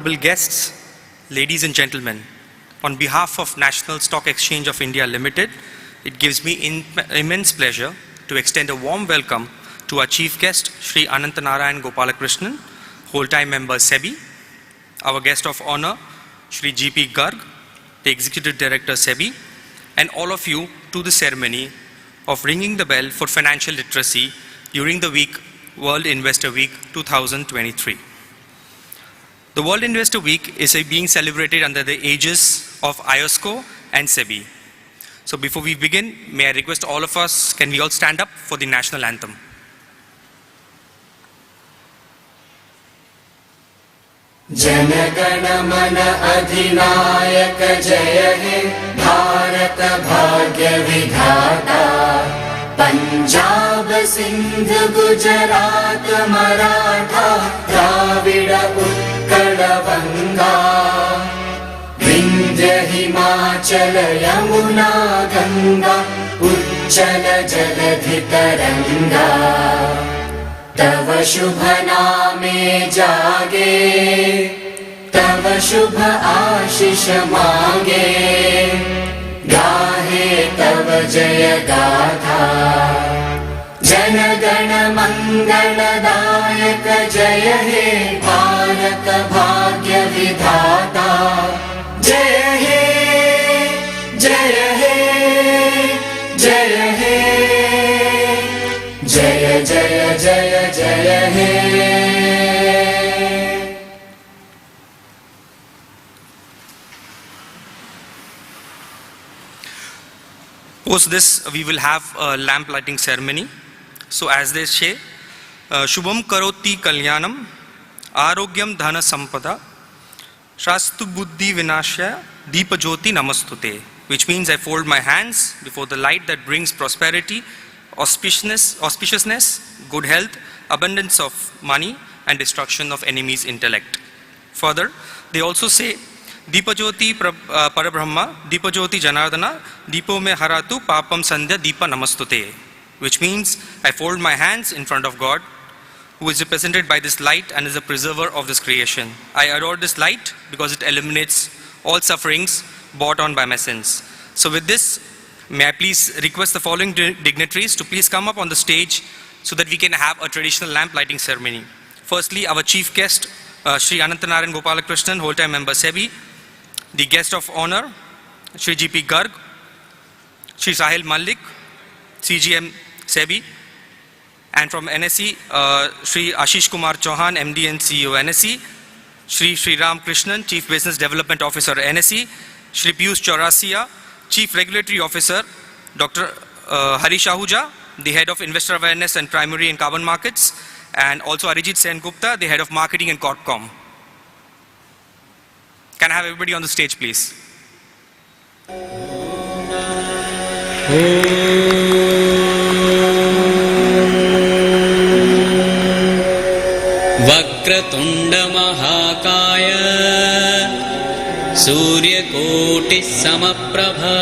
Honorable guests, ladies and gentlemen, on behalf of National Stock Exchange of India Limited, it gives me immense pleasure to extend a warm welcome to our chief guest, Shri Anantanarayan Gopalakrishnan, whole-time member SEBI, our guest of honor, Shri G.P. Garg, the Executive Director SEBI, and all of you to the ceremony of ringing the bell for financial literacy during the week World Investor Week 2023. The World Investor Week is being celebrated under the aegis of IOSCO and SEBI. So before we begin, may I request all of us, can we all stand up for the national anthem? Jana Gana मन अधिनायक जय हे भारत भाग्य विधाता पंजाब सिंध गुजरात मराठा द्राविड़ उत्कल गंगा विंध्य हिमाचल यमुना गंगा उच्चल जलधि तरंगा तव शुभ नामे जागे तव शुभ आशीष मांगे गाहे तव जय गाथा जन गण मंगलदायक जय हे भारत भाग्य विधाता जय हे जय हे जय हे जय जय जय जय हे। Post this, we will have a lamp lighting ceremony. So as they say, Shubham Karoti Kalyanam, Arogyam Dhana Sampada, Shastu Buddhi Vinashya, Deepa Jyoti Namastute, which means I fold my hands before the light that brings prosperity, auspiciousness, good health, abundance of money, and destruction of enemies' intellect. Further, they also say, Deepa Jyoti Parabrahma, Deepa Jyoti Janardana, Deepo me haratu papam sandhya Deepa namastute, which means I fold my hands in front of God, who is represented by this light and is the preserver of this creation. I adore this light because it eliminates all sufferings brought on by my sins. So with this, may I please request the following dignitaries to please come up on the stage so that we can have a traditional lamp lighting ceremony. Firstly, our chief guest, Shri Anantanarayan Gopalakrishnan, whole-time member SEBI, the guest of honor, Shri G.P. Garg, Shri Sahil Malik, CGM SEBI, and from NSE, Shri Ashish Kumar Chauhan, MD and CEO NSE, Shri Ram Krishnan, Chief Business Development Officer NSE, Shri Piyush Chaurasia, Chief Regulatory Officer, Dr. Harish Ahuja, the Head of Investor Awareness and Primary and Carbon Markets, and also Arijit Sen Gupta, the Head of Marketing and Corpcom. Can I have everybody on the stage, please? Vakratunda Mahakaya Surya Koti Samaprabha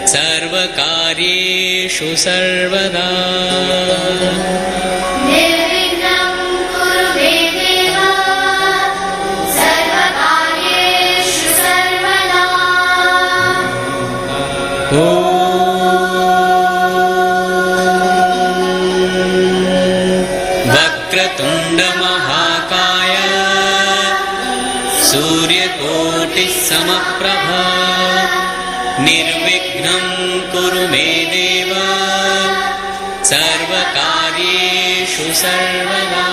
Sarvakaryeshu sarvada Nirvighnan kuru me deva sarvakaryeshu sarvada Vakratunda Mahakaya Surya Koti Samaprabha Nirvighnan kuru me deva sarvakaryeshu sarvada.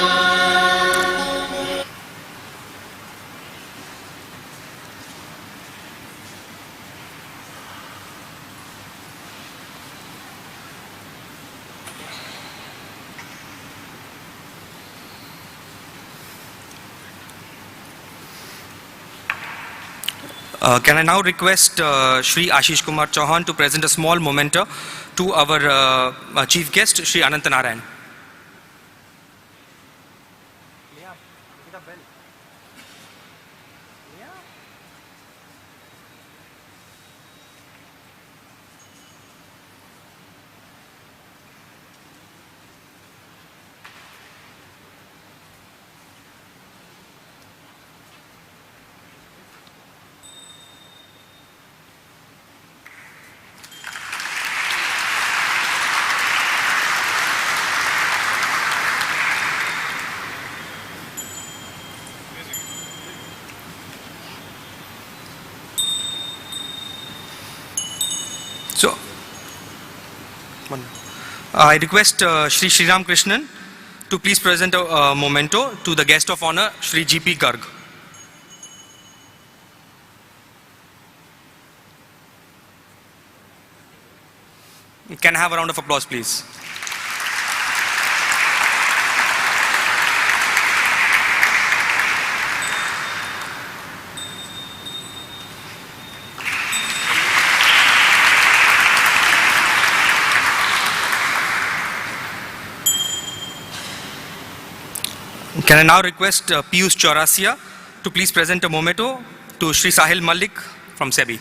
Can I now request Shri Ashish Kumar Chauhan to present a small memento to our chief guest, Shri Anantanarayan. So, I request Shri Sriram Krishnan to please present a memento to the guest of honor, Shri G.P. Garg. Can I have a round of applause, please? Can I now request Piyush Chaurasia to please present a memento to Shri Sahil Malik from SEBI.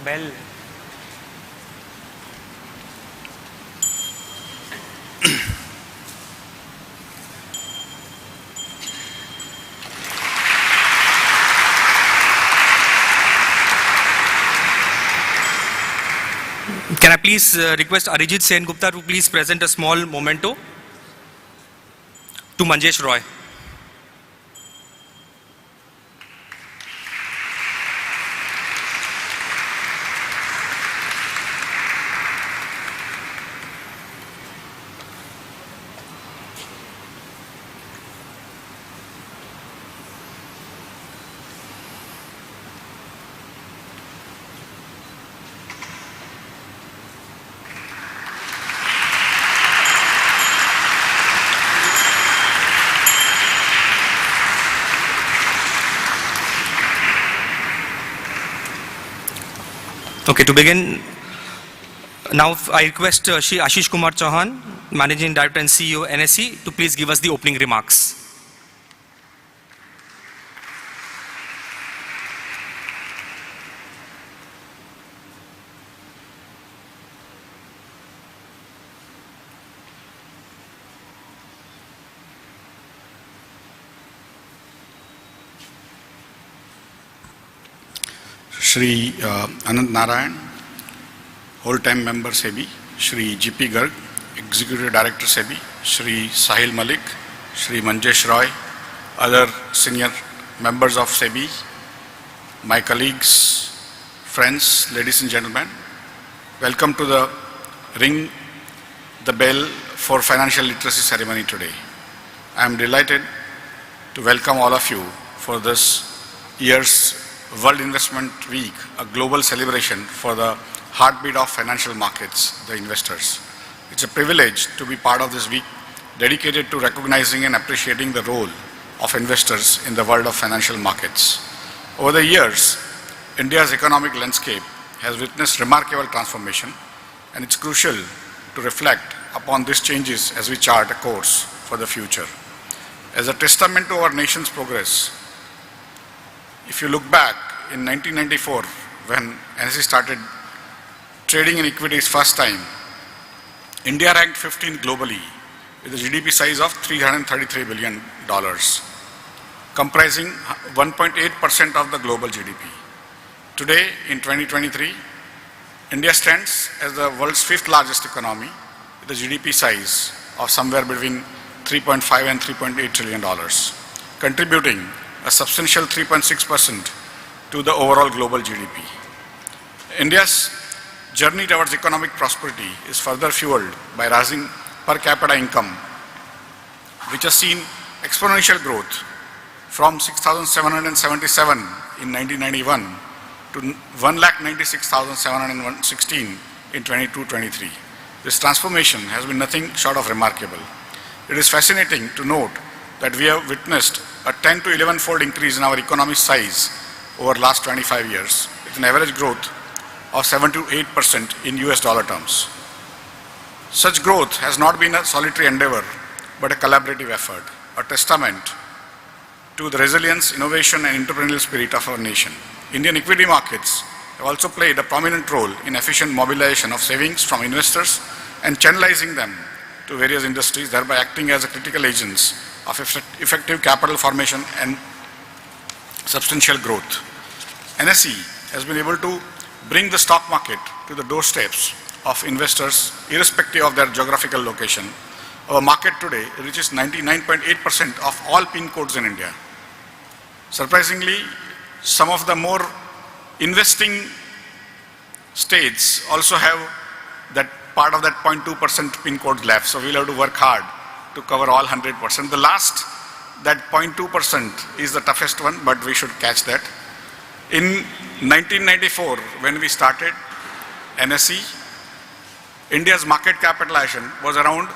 Bell. Can I please request Arijit Sen Gupta to please present a small memento to Manjesh Roy. Okay, to begin, now I request Shri Ashish Kumar Chauhan, Managing Director and CEO NSE, to please give us the opening remarks. Shri Anant Narayan, whole-time member SEBI, Shri G.P. Garg, Executive Director SEBI, Shri Sahil Malik, Shri Manjesh Roy, other senior members of SEBI, my colleagues, friends, ladies and gentlemen, welcome to the Ring the Bell for Financial Literacy ceremony today. I am delighted to welcome all of you for this year's World Investment Week, a global celebration for the heartbeat of financial markets, the investors. It's a privilege to be part of this week dedicated to recognizing and appreciating the role of investors in the world of financial markets. Over the years, India's economic landscape has witnessed remarkable transformation, and it's crucial to reflect upon these changes as we chart a course for the future. As a testament to our nation's progress, if you look back in 1994, when NSE started trading in equities first time, India ranked 15th globally with a GDP size of $333 billion, comprising 1.8% of the global GDP. Today, in 2023, India stands as the world's 5th largest economy with a GDP size of somewhere between $3.5 and $3.8 trillion, contributing a substantial 3.6% to the overall global GDP. India's journey towards economic prosperity is further fueled by rising per capita income, which has seen exponential growth from 6,777 in 1991 to 1,96,716 in 22-23. This transformation has been nothing short of remarkable. It is fascinating to note that we have witnessed a 10 to 11-fold increase in our economic size over the last 25 years, with an average growth of 7 to 8% in US dollar terms. Such growth has not been a solitary endeavor, but a collaborative effort, a testament to the resilience, innovation and entrepreneurial spirit of our nation. Indian equity markets have also played a prominent role in efficient mobilization of savings from investors and channelizing them to various industries, thereby acting as a critical agents of effective capital formation and substantial growth. NSE has been able to bring the stock market to the doorsteps of investors irrespective of their geographical location. Our market today reaches 99.8% of all PIN codes in India. Surprisingly, some of the more investing states also have that part of that 0.2% PIN code left, so we'll have to work hard to cover all 100%. The last, that 0.2% is the toughest one, but we should catch that. In 1994, when we started NSE, India's market capitalization was around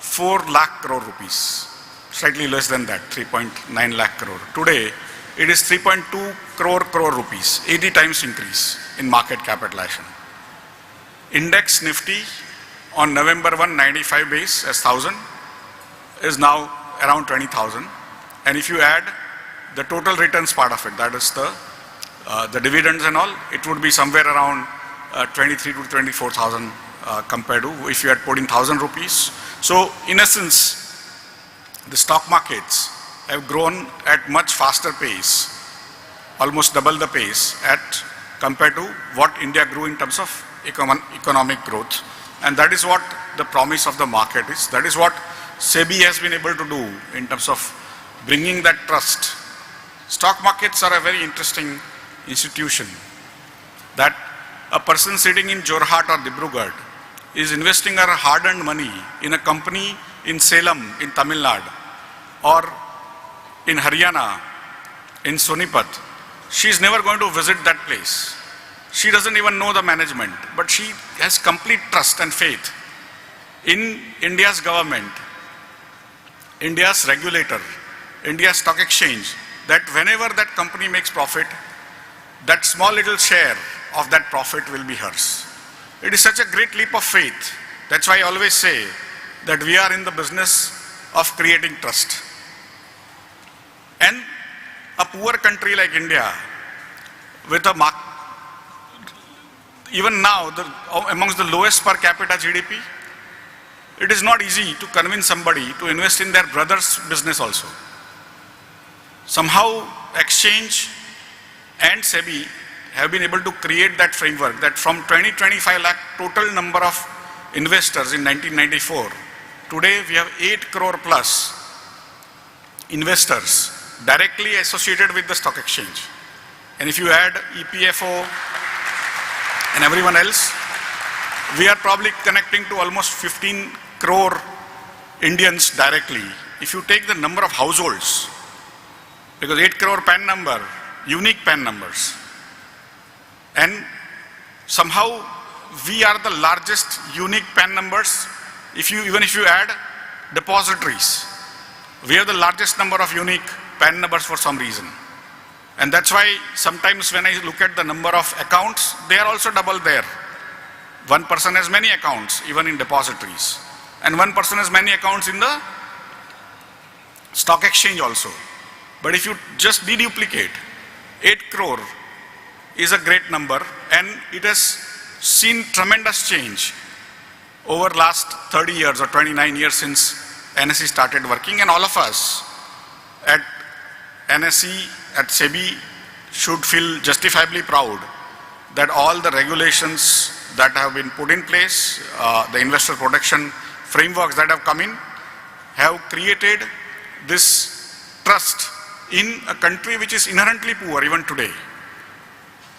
4 lakh crore rupees, slightly less than that, 3.9 lakh crore. Today, it is 3.2 crore rupees, 80 times increase in market capitalization. Index Nifty on November 1, 95 base as 1000 is now around 20,000. And if you add the total returns part of it, that is the dividends and all, it would be somewhere around 23 to 24,000 compared to if you had put in 1,000 rupees. So in essence, the stock markets have grown at much faster pace, almost double the pace compared to what India grew in terms of economic growth. And that is what the promise of the market is. That is what SEBI has been able to do in terms of bringing that trust. Stock markets are a very interesting institution, that a person sitting in Jorhat or Dibrugarh is investing her hard-earned money in a company in Salem, in Tamil Nadu, or in Haryana, in Sonipat. She is never going to visit that place. She doesn't even know the management, but she has complete trust and faith in India's government, India's regulator, India's stock exchange, that whenever that company makes profit, that small little share of that profit will be hers. It is such a great leap of faith. That's why I always say that we are in the business of creating trust. And a poor country like India, with a even now amongst the lowest per capita GDP, it is not easy to convince somebody to invest in their brother's business also. Somehow exchange and SEBI have been able to create that framework that from 20-25 lakh total number of investors in 1994, today we have 8 crore plus investors directly associated with the stock exchange. And if you add EPFO and everyone else, we are probably connecting to almost 15 crore Indians directly. If you take the number of households, because 8 crore PAN number, unique PAN numbers, and somehow we are the largest unique PAN numbers. Even if you add depositories, we have the largest number of unique PAN numbers for some reason. And that's why sometimes when I look at the number of accounts, they are also double there. One person has many accounts, even in depositories. And one person has many accounts in the stock exchange also. But if you just deduplicate, 8 crore is a great number, and it has seen tremendous change over last 30 years or 29 years since NSE started working. And all of us at NSE, at SEBI, should feel justifiably proud that all the regulations that have been put in place, the investor protection frameworks that have come in, have created this trust in a country which is inherently poor even today.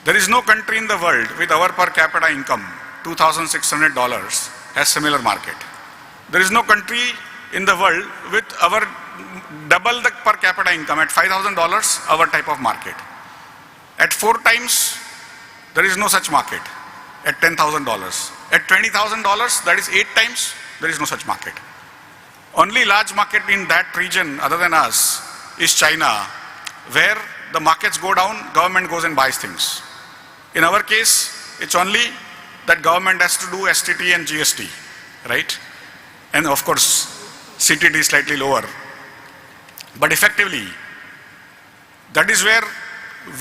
There is no country in the world with our per capita income, $2,600, has similar market. There is no country in the world with our double the per capita income at $5,000, our type of market. At 4 times, there is no such market at $10,000. At $20,000, that is 8 times, there is no such market. Only large market in that region other than us is China, where the markets go down, government goes and buys things. In our case, it's only that government has to do STT and GST, right? And of course, CTT is slightly lower. But effectively, that is where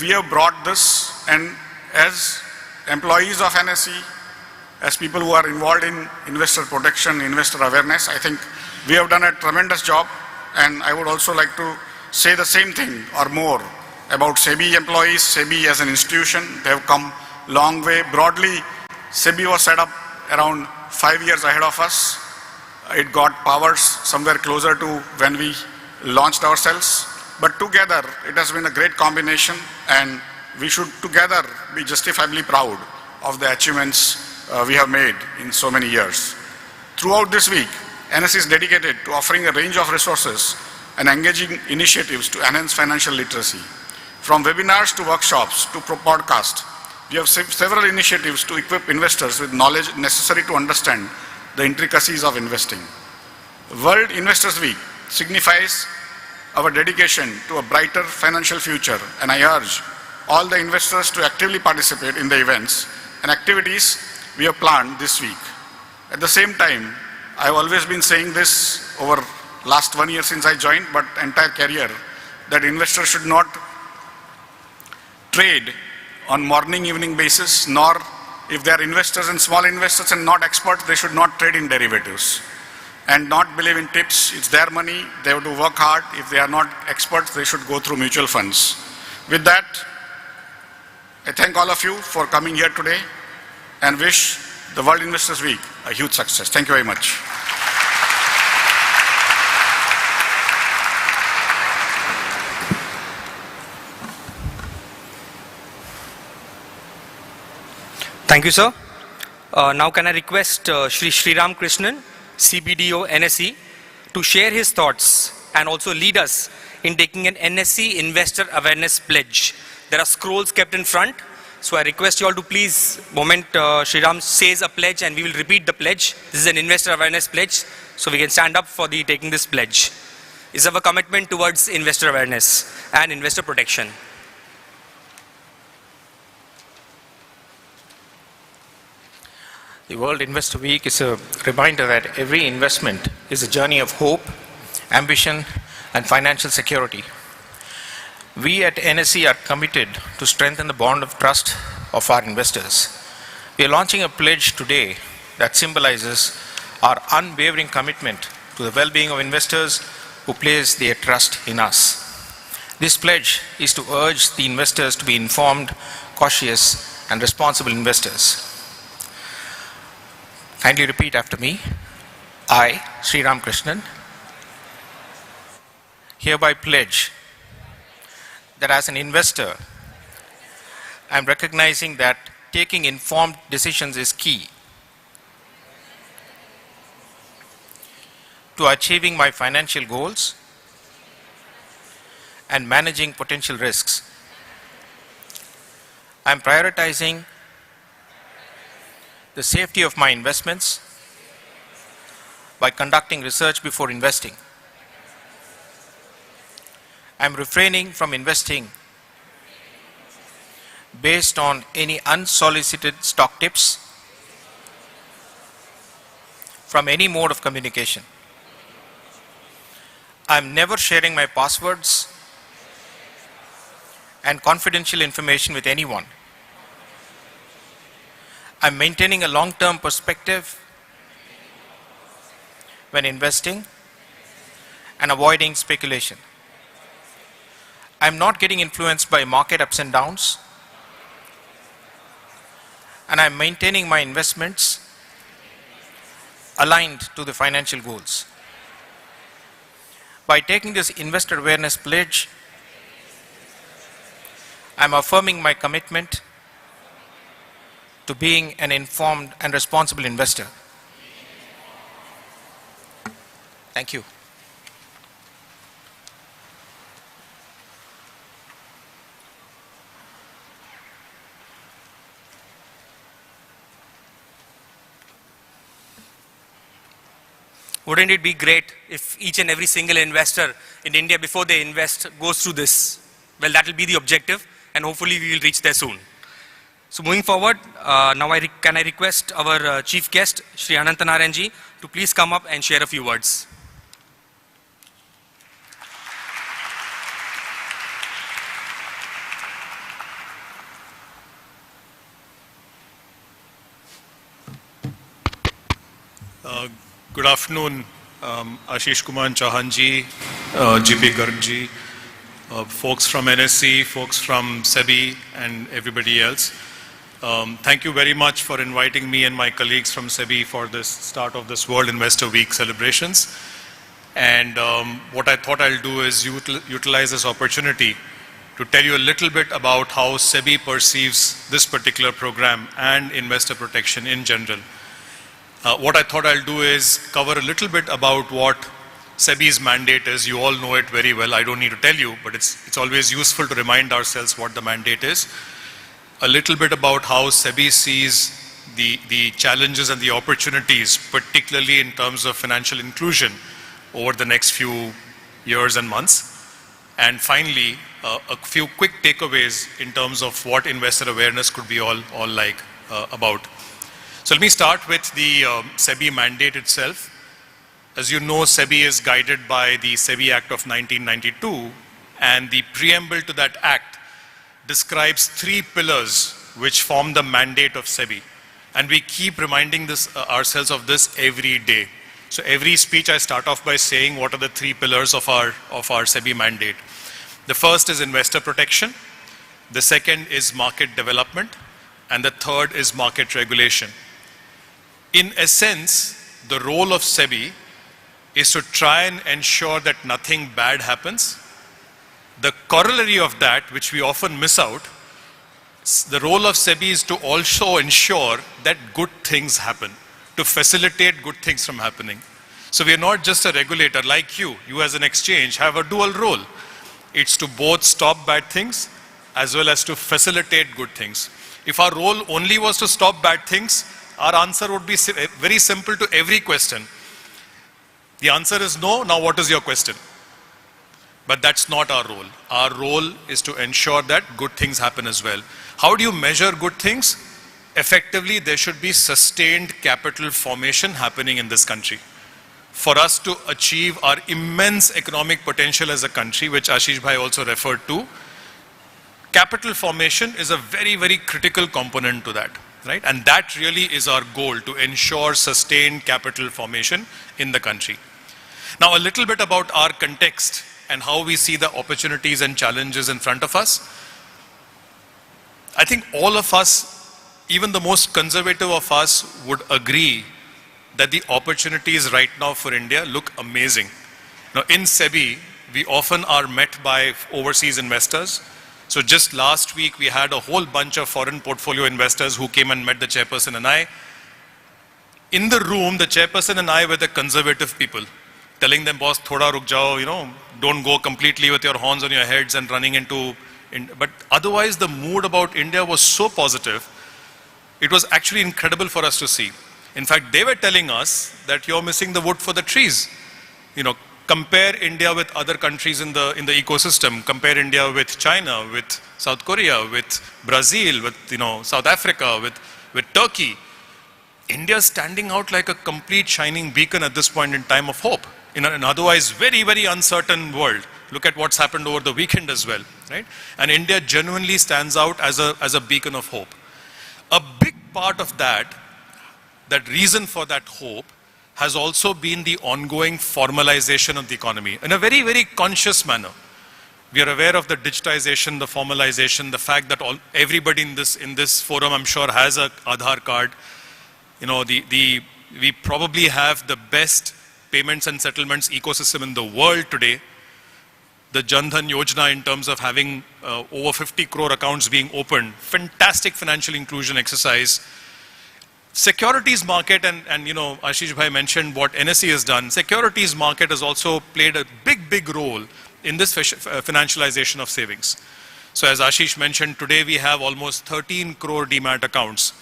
we have brought this, and as employees of NSE, as people who are involved in investor protection, investor awareness, I think we have done a tremendous job. And I would also like to say the same thing or more about SEBI employees. SEBI as an institution, they have come long way. Broadly, SEBI was set up around 5 years ahead of us. It got powers somewhere closer to when we launched ourselves. But together, it has been a great combination, and we should together be justifiably proud of the achievements we have made in so many years. Throughout this week, NSE is dedicated to offering a range of resources and engaging initiatives to enhance financial literacy. From webinars to workshops to podcasts, we have several initiatives to equip investors with knowledge necessary to understand the intricacies of investing. World Investors Week signifies our dedication to a brighter financial future, and I urge all the investors to actively participate in the events and activities we have planned this week. At the same time, I have always been saying this over last 1 year since I joined, but entire career, that investors should not trade on morning evening basis, nor if they are investors and small investors and not experts, they should not trade in derivatives and not believe in tips. It's their money, they have to work hard. If they are not experts, they should go through mutual funds. With that, I thank all of you for coming here today and wish the World Investors Week a huge success. Thank you very much. Thank you, sir. Now can I request Shri Sriram Krishnan, CBDO NSE, to share his thoughts and also lead us in taking an NSE Investor Awareness Pledge. There are scrolls kept in front, so I request you all to please, moment Sriram says a pledge and we will repeat the pledge. This is an Investor Awareness Pledge, so we can stand up for the taking this pledge. It's our commitment towards investor awareness and investor protection. The World Investor Week is a reminder that every investment is a journey of hope, ambition, and financial security. We at NSE are committed to strengthen the bond of trust of our investors. We are launching a pledge today that symbolizes our unwavering commitment to the well-being of investors who place their trust in us. This pledge is to urge the investors to be informed, cautious, and responsible investors. Kindly repeat after me. I, Sriram Krishnan, hereby pledge that as an investor, I am recognizing that taking informed decisions is key to achieving my financial goals and managing potential risks. I am prioritizing the safety of my investments by conducting research before investing. I am refraining from investing based on any unsolicited stock tips from any mode of communication. I am never sharing my passwords and confidential information with anyone. I am maintaining a long-term perspective when investing and avoiding speculation. I am not getting influenced by market ups and downs, and I am maintaining my investments aligned to the financial goals. By taking this investor awareness pledge, I am affirming my commitment to being an informed and responsible investor. Thank you. Wouldn't it be great if each and every single investor in India, before they invest, goes through this? Well, that will be the objective, and hopefully we will reach there soon. So moving forward, now can I request our chief guest, Shri Ananthanarayan ji, to please come up and share a few words. Good afternoon, Ashish Kumar Chauhan ji, GP Garg ji, folks from NSE, folks from SEBI, and everybody else. Thank you very much for inviting me and my colleagues from SEBI for this start of this World Investor Week celebrations. And what I thought I'll do is utilize this opportunity to tell you a little bit about how SEBI perceives this particular program and investor protection in general. What I thought I'll do is cover a little bit about what SEBI's mandate is. You all know it very well. I don't need to tell you, but it's always useful to remind ourselves what the mandate is. A little bit about how SEBI sees the challenges and the opportunities, particularly in terms of financial inclusion over the next few years and months. And finally, a few quick takeaways in terms of what investor awareness could be all like about. So let me start with the SEBI mandate itself. As you know, SEBI is guided by the SEBI Act of 1992, and the preamble to that act describes 3 pillars which form the mandate of SEBI. And we keep reminding ourselves of this every day. So every speech I start off by saying what are the 3 pillars of our SEBI mandate. The first is investor protection, the second is market development, and the third is market regulation. In essence, the role of SEBI is to try and ensure that nothing bad happens. The corollary of that, which we often miss out, the role of SEBI is to also ensure that good things happen, to facilitate good things from happening. So we are not just a regulator like you as an exchange have a dual role. It's to both stop bad things as well as to facilitate good things. If our role only was to stop bad things, our answer would be very simple to every question. The answer is no. Now what is your question? But that's not our role. Our role is to ensure that good things happen as well. How do you measure good things? Effectively, there should be sustained capital formation happening in this country. For us to achieve our immense economic potential as a country, which Ashish Bhai also referred to, capital formation is a very, very critical component to that. Right? And that really is our goal, to ensure sustained capital formation in the country. Now, a little bit about our context and how we see the opportunities and challenges in front of us. I think all of us, even the most conservative of us, would agree that the opportunities right now for India look amazing. Now, in SEBI, we often are met by overseas investors. So just last week, we had a whole bunch of foreign portfolio investors who came and met the chairperson and I. In the room, the chairperson and I were the conservative people, telling them, boss, thoda ruk jao, don't go completely with your horns on your heads and running into... But otherwise, the mood about India was so positive. It was actually incredible for us to see. In fact, they were telling us that you're missing the wood for the trees. Compare India with other countries in the ecosystem. Compare India with China, with South Korea, with Brazil, with South Africa, with Turkey. India is standing out like a complete shining beacon at this point in time of hope in an otherwise very, very uncertain world. Look at what's happened over the weekend as well, right? And India genuinely stands out as a beacon of hope. A big part of that reason for that hope has also been the ongoing formalization of the economy in a very, very conscious manner. We are aware of the digitization, the formalization, the fact that everybody in this forum, I'm sure, has an Aadhaar card. We probably have the best payments and settlements ecosystem in the world today. The Jan Dhan Yojana, in terms of having over 50 crore accounts being opened, fantastic financial inclusion exercise. Securities market, and Ashish Bhai mentioned what NSE has done. Securities market has also played a big role in this financialization of savings. So as Ashish mentioned, today we have almost 13 crore demat accounts.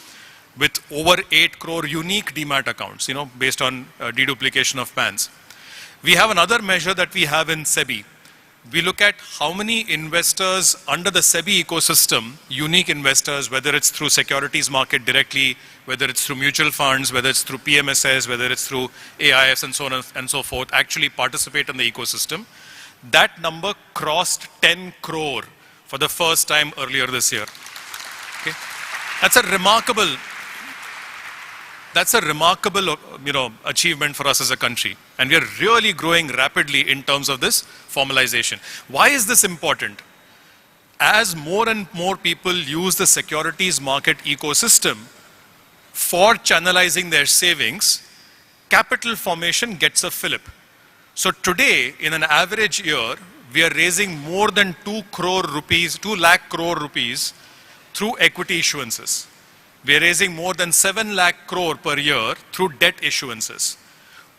with over 8 crore unique demat accounts, based on deduplication of PANs. We have another measure that we have in SEBI. We look at how many investors under the SEBI ecosystem, unique investors, whether it's through securities market directly, whether it's through mutual funds, whether it's through PMSs, whether it's through AIFs and so on and so forth, actually participate in the ecosystem. That number crossed 10 crore for the first time earlier this year. Okay? That's a remarkable, achievement for us as a country. And we are really growing rapidly in terms of this formalization. Why is this important? As more and more people use the securities market ecosystem for channelizing their savings, capital formation gets a fillip. So today, in an average year, we are raising more than 2 lakh crore rupees through equity issuances. We are raising more than 7 lakh crore per year through debt issuances.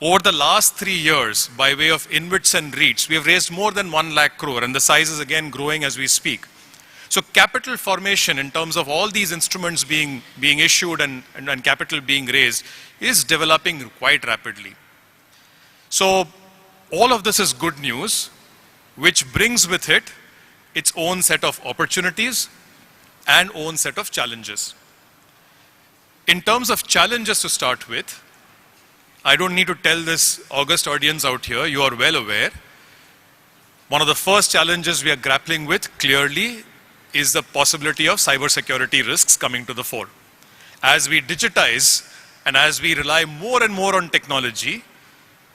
Over the last 3 years, by way of InvITs and REITs, we have raised more than 1 lakh crore, and the size is again growing as we speak. So capital formation in terms of all these instruments being issued and capital being raised is developing quite rapidly. So all of this is good news, which brings with it its own set of opportunities and own set of challenges. In terms of challenges to start with, I don't need to tell this august audience out here, you are well aware. One of the first challenges we are grappling with clearly is the possibility of cybersecurity risks coming to the fore. As we digitize and as we rely more and more on technology,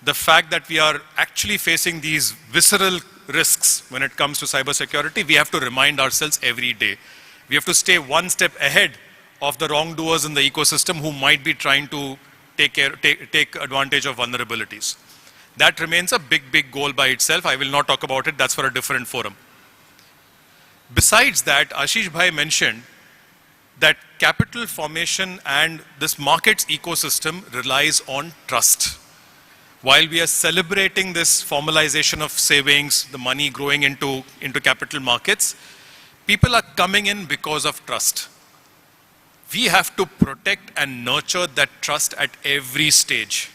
the fact that we are actually facing these visceral risks when it comes to cybersecurity, we have to remind ourselves every day. We have to stay one step ahead of the wrongdoers in the ecosystem who might be trying to take advantage of vulnerabilities. That remains a big goal by itself. I will not talk about it. That's for a different forum. Besides that, Ashish Bhai mentioned that capital formation and this markets ecosystem relies on trust. While we are celebrating this formalization of savings, the money growing into capital markets, people are coming in because of trust. We have to protect and nurture that trust at every stage.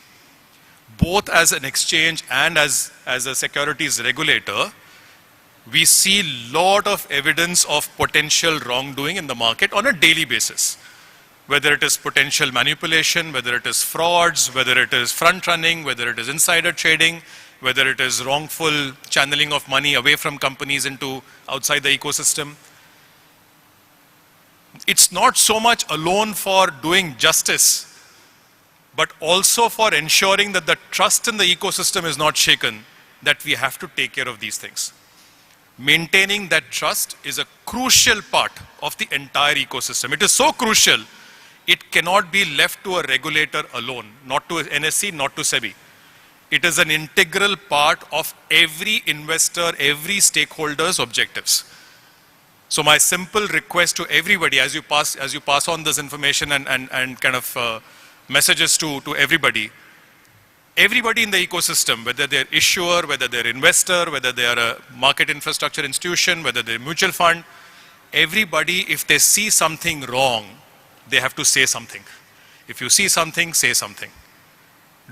Both as an exchange and as a securities regulator, we see a lot of evidence of potential wrongdoing in the market on a daily basis. Whether it is potential manipulation, whether it is frauds, whether it is front running, whether it is insider trading, whether it is wrongful channeling of money away from companies into outside the ecosystem. It's not so much alone for doing justice, but also for ensuring that the trust in the ecosystem is not shaken, that we have to take care of these things. Maintaining that trust is a crucial part of the entire ecosystem. It is so crucial, it cannot be left to a regulator alone, not to NSE, not to SEBI. It is an integral part of every investor, every stakeholder's objectives. So my simple request to everybody, as you pass on this information and kind of messages to everybody in the ecosystem, whether they're issuer, whether they're investor, whether they are a market infrastructure institution, whether they're mutual fund, everybody, if they see something wrong, they have to say something. If you see something, say something.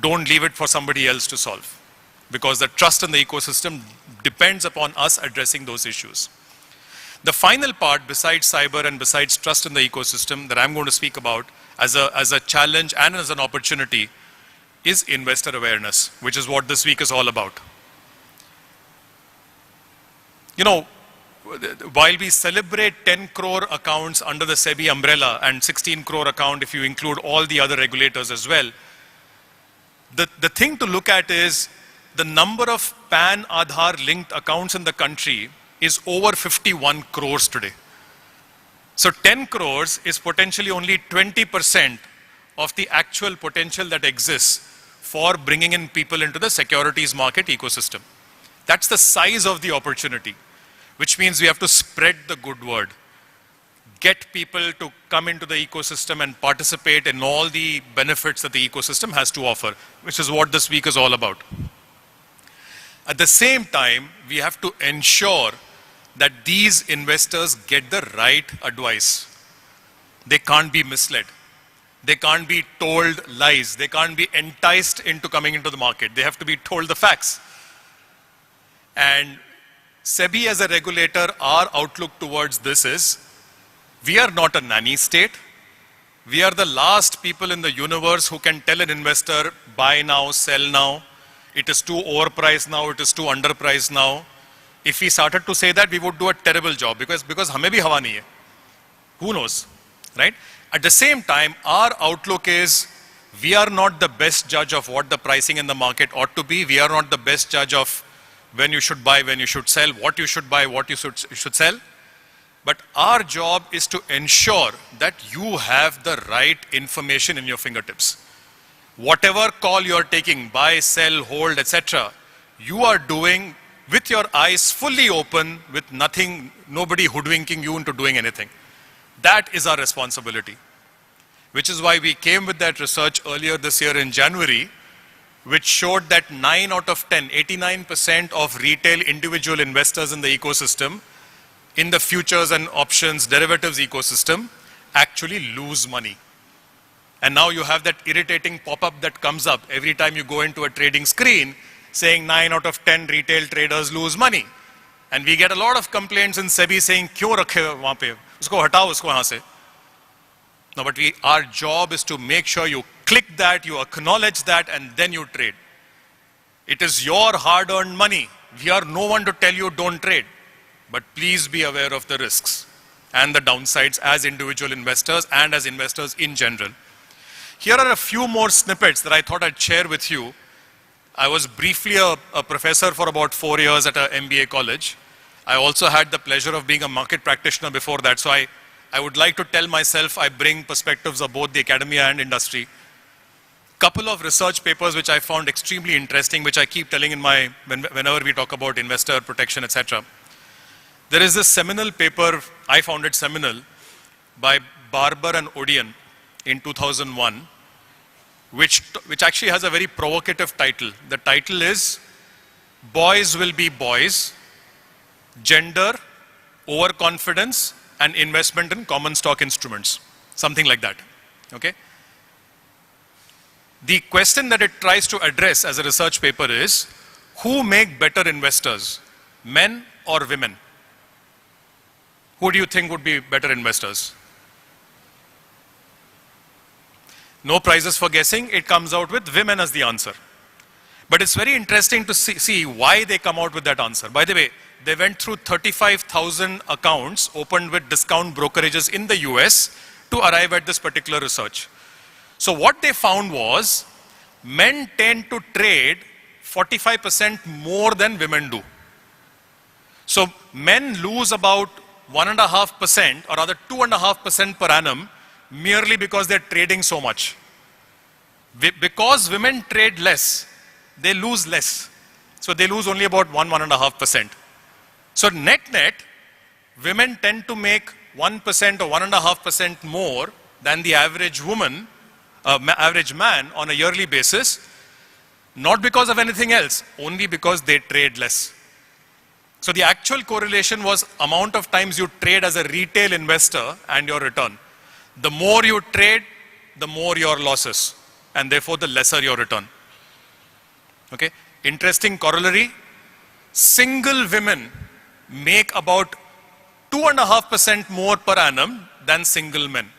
Don't leave it for somebody else to solve, because the trust in the ecosystem depends upon us addressing those issues. The final part, besides cyber and besides trust in the ecosystem, that I'm going to speak about as a challenge and as an opportunity is investor awareness, which is what this week is all about. You know, while we celebrate 10 crore accounts under the SEBI umbrella and 16 crore account if you include all the other regulators as well, the thing to look at is the number of PAN Aadhaar linked accounts in the country is over 51 crores today. So 10 crores is potentially only 20% of the actual potential that exists for bringing in people into the securities market ecosystem. That's the size of the opportunity, which means we have to spread the good word. Get people to come into the ecosystem and participate in all the benefits that the ecosystem has to offer, which is what this week is all about. At the same time, we have to ensure that these investors get the right advice. They can't be misled. They can't be told lies. They can't be enticed into coming into the market. They have to be told the facts. And SEBI as a regulator, our outlook towards this is, we are not a nanny state. We are the last people in the universe who can tell an investor, buy now, sell now. It is too overpriced now, it is too underpriced now. If we started to say that, we would do a terrible job because hame bhi hawa nahi hai. Who knows, right? At the same time, our outlook is, we are not the best judge of what the pricing in the market ought to be. We are not the best judge of when you should buy, when you should sell, what you should buy, what you should sell. But our job is to ensure that you have the right information in your fingertips. Whatever call you are taking, buy, sell, hold, etc., you are doing with your eyes fully open, with nothing, nobody hoodwinking you into doing anything. That is our responsibility. Which is why we came with that research earlier this year in January, which showed that 9 out of 10, 89% of retail individual investors in the ecosystem, in the futures and options derivatives ecosystem, actually lose money. And now you have that irritating pop-up that comes up every time you go into a trading screen saying 9 out of 10 retail traders lose money. And we get a lot of complaints in SEBI saying, "Kyun rakhe wahan pe? Usko hatao, usko yahan se." No, but our job is to make sure you click that, you acknowledge that, and then you trade. It is your hard-earned money. We are no one to tell you don't trade. But please be aware of the risks and the downsides as individual investors and as investors in general. Here are a few more snippets that I thought I'd share with you. I was briefly a professor for about 4 years at an MBA college. I also had the pleasure of being a market practitioner before that. So I would like to tell myself I bring perspectives of both the academia and industry. Couple of research papers which I found extremely interesting, which I keep telling whenever we talk about investor protection, etc. There is this seminal paper, I found it seminal, by Barber and Odeon in 2001, which actually has a very provocative title. The title is, "Boys Will Be Boys, Gender, Overconfidence, and Investment in Common Stock Instruments." Something like that, okay? The question that it tries to address as a research paper is, who make better investors, men or women? Who do you think would be better investors? No prizes for guessing. It comes out with women as the answer. But it's very interesting to see why they come out with that answer. By the way, they went through 35,000 accounts opened with discount brokerages in the US to arrive at this particular research. So what they found was, men tend to trade 45% more than women do. So men lose about 1.5%, or rather 2.5% per annum, merely because they're trading so much. Because women trade less, they lose less. So they lose only about 1.5%. So net, women tend to make 1% or 1.5% more than the average woman, average man on a yearly basis, not because of anything else, only because they trade less. So the actual correlation was amount of times you trade as a retail investor and your return. The more you trade, the more your losses, and therefore the lesser your return. Okay? Interesting corollary. Single women make about 2.5% more per annum than single men.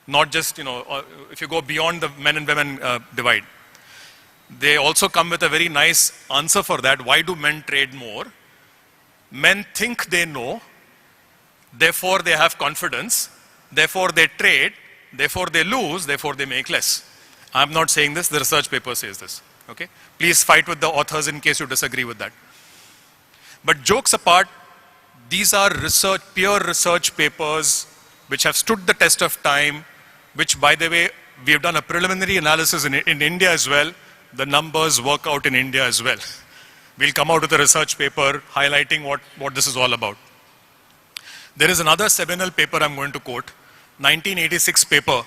Not just, if you go beyond the men and women divide. They also come with a very nice answer for that. Why do men trade more? Men think they know, therefore they have confidence, therefore they trade, therefore they lose, therefore they make less. I'm not saying this, the research paper says this. Okay? Please fight with the authors in case you disagree with that. But jokes apart, these are peer research papers which have stood the test of time, which, by the way, we have done a preliminary analysis in India as well. The numbers work out in India as well. We'll come out with a research paper highlighting what this is all about. There is another seminal paper I'm going to quote, 1986 paper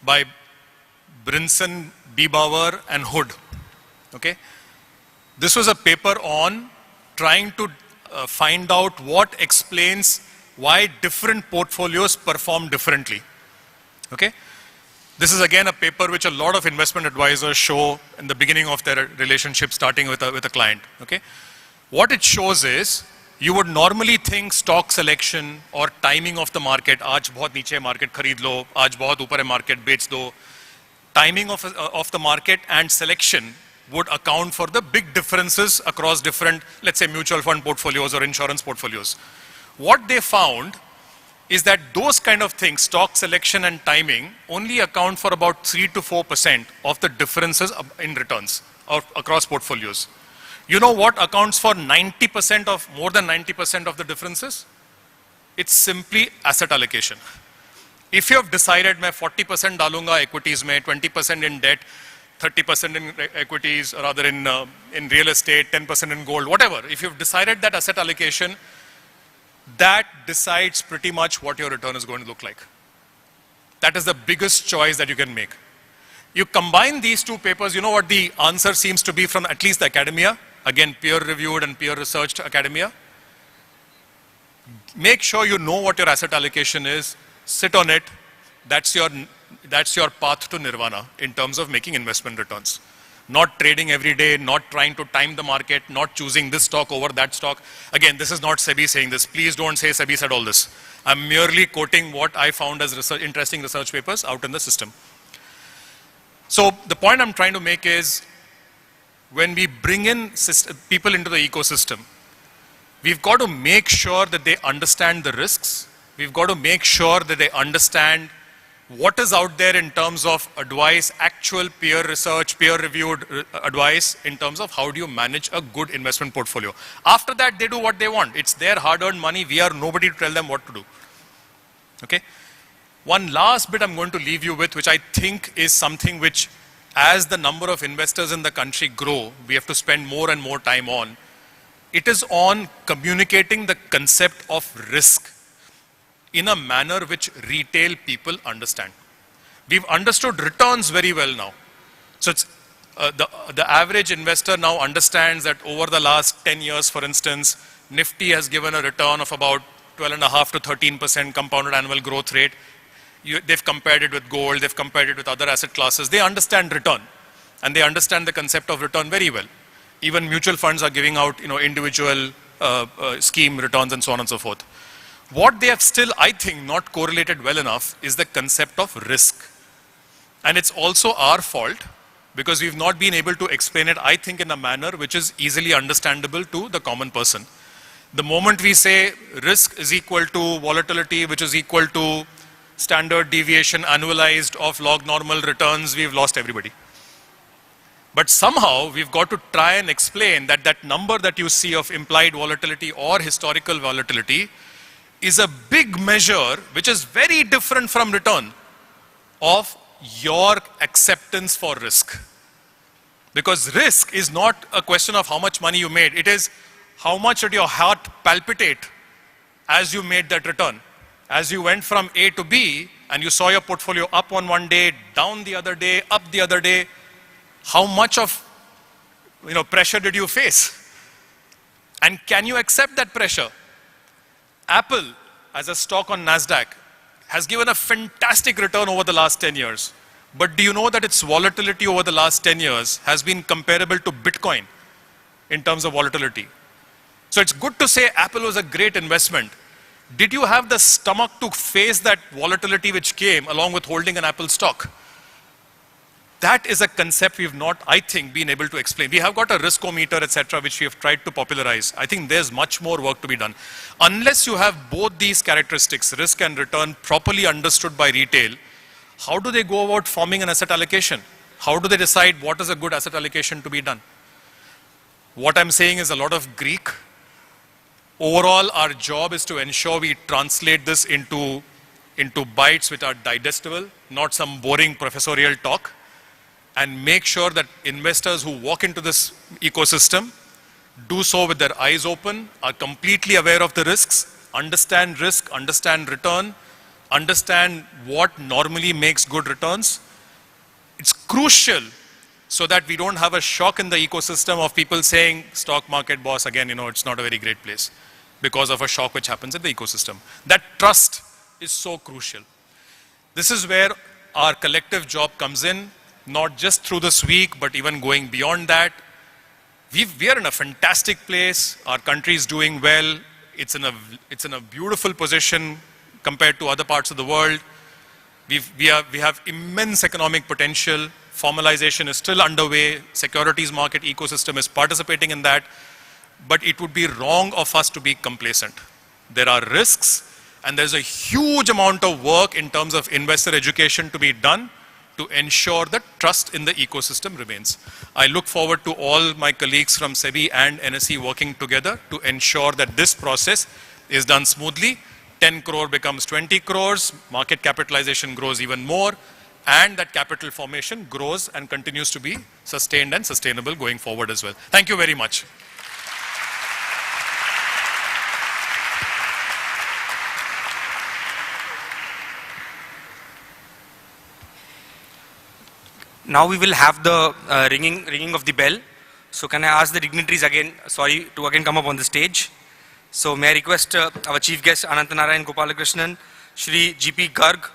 by Brinson, Biebauer, and Hood. Okay? This was a paper on trying to find out what explains why different portfolios perform differently. Okay? This is again a paper which a lot of investment advisors show in the beginning of their relationship starting with a client. Okay? What it shows is, you would normally think stock selection or timing of the market, aaj bahut niche market kharid lo, aaj bahut upar hai market bech do. Timing of the market and selection would account for the big differences across different, let's say, mutual fund portfolios or insurance portfolios. What they found is that those kind of things, stock selection and timing, only account for about 3 to 4% of the differences in returns across portfolios. You know what accounts for 90% of, more than 90% of the differences? It's simply asset allocation. If you have decided मैं 40% डालूंगा equities में, 20% in debt, 30% in equities, or rather in real estate, 10% in gold, whatever. If you've decided that asset allocation, that decides pretty much what your return is going to look like. That is the biggest choice that you can make. You combine these two papers, you know what the answer seems to be from at least the academia, again peer-reviewed and peer-researched academia. Make sure you know what your asset allocation is, sit on it, that's your path to nirvana in terms of making investment returns. Not trading every day, not trying to time the market, not choosing this stock over that stock. Again, this is not SEBI saying this. Please don't say SEBI said all this. I'm merely quoting what I found as interesting research papers out in the system. So the point I'm trying to make is, when we bring in people into the ecosystem, we've got to make sure that they understand the risks. We've got to make sure that they understand what is out there in terms of advice, actual peer research, peer-reviewed advice in terms of how do you manage a good investment portfolio. After that, they do what they want. It's their hard-earned money. We are nobody to tell them what to do. Okay? One last bit I'm going to leave you with, which I think is something which, as the number of investors in the country grow, we have to spend more and more time on. It is on communicating the concept of risk in a manner which retail people understand. We've understood returns very well now. So it's, the average investor now understands that over the last 10 years, for instance, Nifty has given a return of about 12.5 to 13% compounded annual growth rate. They've compared it with gold, they've compared it with other asset classes. They understand return, and they understand the concept of return very well. Even mutual funds are giving out, individual scheme returns and so on and so forth. What they have still, I think, not correlated well enough is the concept of risk. And it's also our fault because we've not been able to explain it, I think, in a manner which is easily understandable to the common person. The moment we say risk is equal to volatility, which is equal to standard deviation annualized of log normal returns, we've lost everybody. But somehow we've got to try and explain that that number that you see of implied volatility or historical volatility is a big measure which is very different from return of your acceptance for risk. Because risk is not a question of how much money you made. It is how much did your heart palpitate as you made that return. As you went from A to B and you saw your portfolio up on one day, down the other day, up the other day, how much of pressure did you face? And can you accept that pressure? Apple, as a stock on NASDAQ, has given a fantastic return over the last 10 years. But do you know that its volatility over the last 10 years has been comparable to Bitcoin in terms of volatility? So it's good to say Apple was a great investment. Did you have the stomach to face that volatility which came along with holding an Apple stock? That is a concept we've not, I think, been able to explain. We have got a riskometer, etc., which we have tried to popularize. I think there's much more work to be done. Unless you have both these characteristics, risk and return, properly understood by retail, how do they go about forming an asset allocation? How do they decide what is a good asset allocation to be done? What I'm saying is a lot of Greek. Overall, our job is to ensure we translate this into bites which are digestible, not some boring professorial talk, and make sure that investors who walk into this ecosystem do so with their eyes open, are completely aware of the risks, understand risk, understand return, understand what normally makes good returns. It's crucial so that we don't have a shock in the ecosystem of people saying, stock market boss, again, it's not a very great place because of a shock which happens in the ecosystem. That trust is so crucial. This is where our collective job comes in, not just through this week, but even going beyond that. We are in a fantastic place. Our country is doing well. It's in a beautiful position compared to other parts of the world. We have immense economic potential. Formalization is still underway. Securities market ecosystem is participating in that. But it would be wrong of us to be complacent. There are risks, and there's a huge amount of work in terms of investor education to be done to ensure that trust in the ecosystem remains. I look forward to all my colleagues from SEBI and NSE working together to ensure that this process is done smoothly. 10 crore becomes 20 crores, market capitalization grows even more, and that capital formation grows and continues to be sustained and sustainable going forward as well. Thank you very much. Now we will have the ringing of the bell. So can I ask the dignitaries again, to again come up on the stage. So may I request our chief guest Anantanarayan Gopalakrishnan, Shri GP Garg,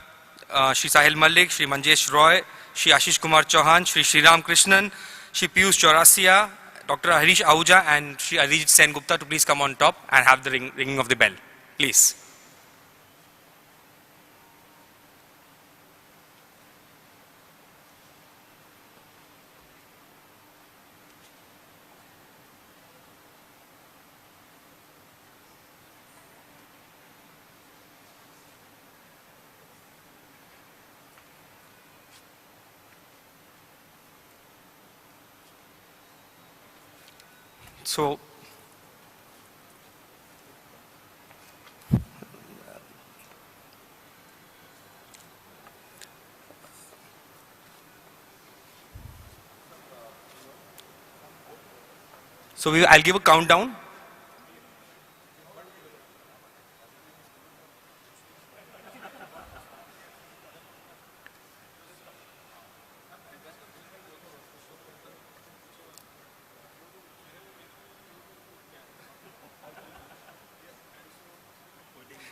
Shri Sahil Malik, Shri Manjesh Roy, Shri Ashish Kumar Chauhan, Shri Sriram Krishnan, Shri Piyush Chaurasia, Dr. Harish Ahuja, and Shri Arijit Sen Gupta to please come on top and have the ringing of the bell. Please. So, I'll give a countdown.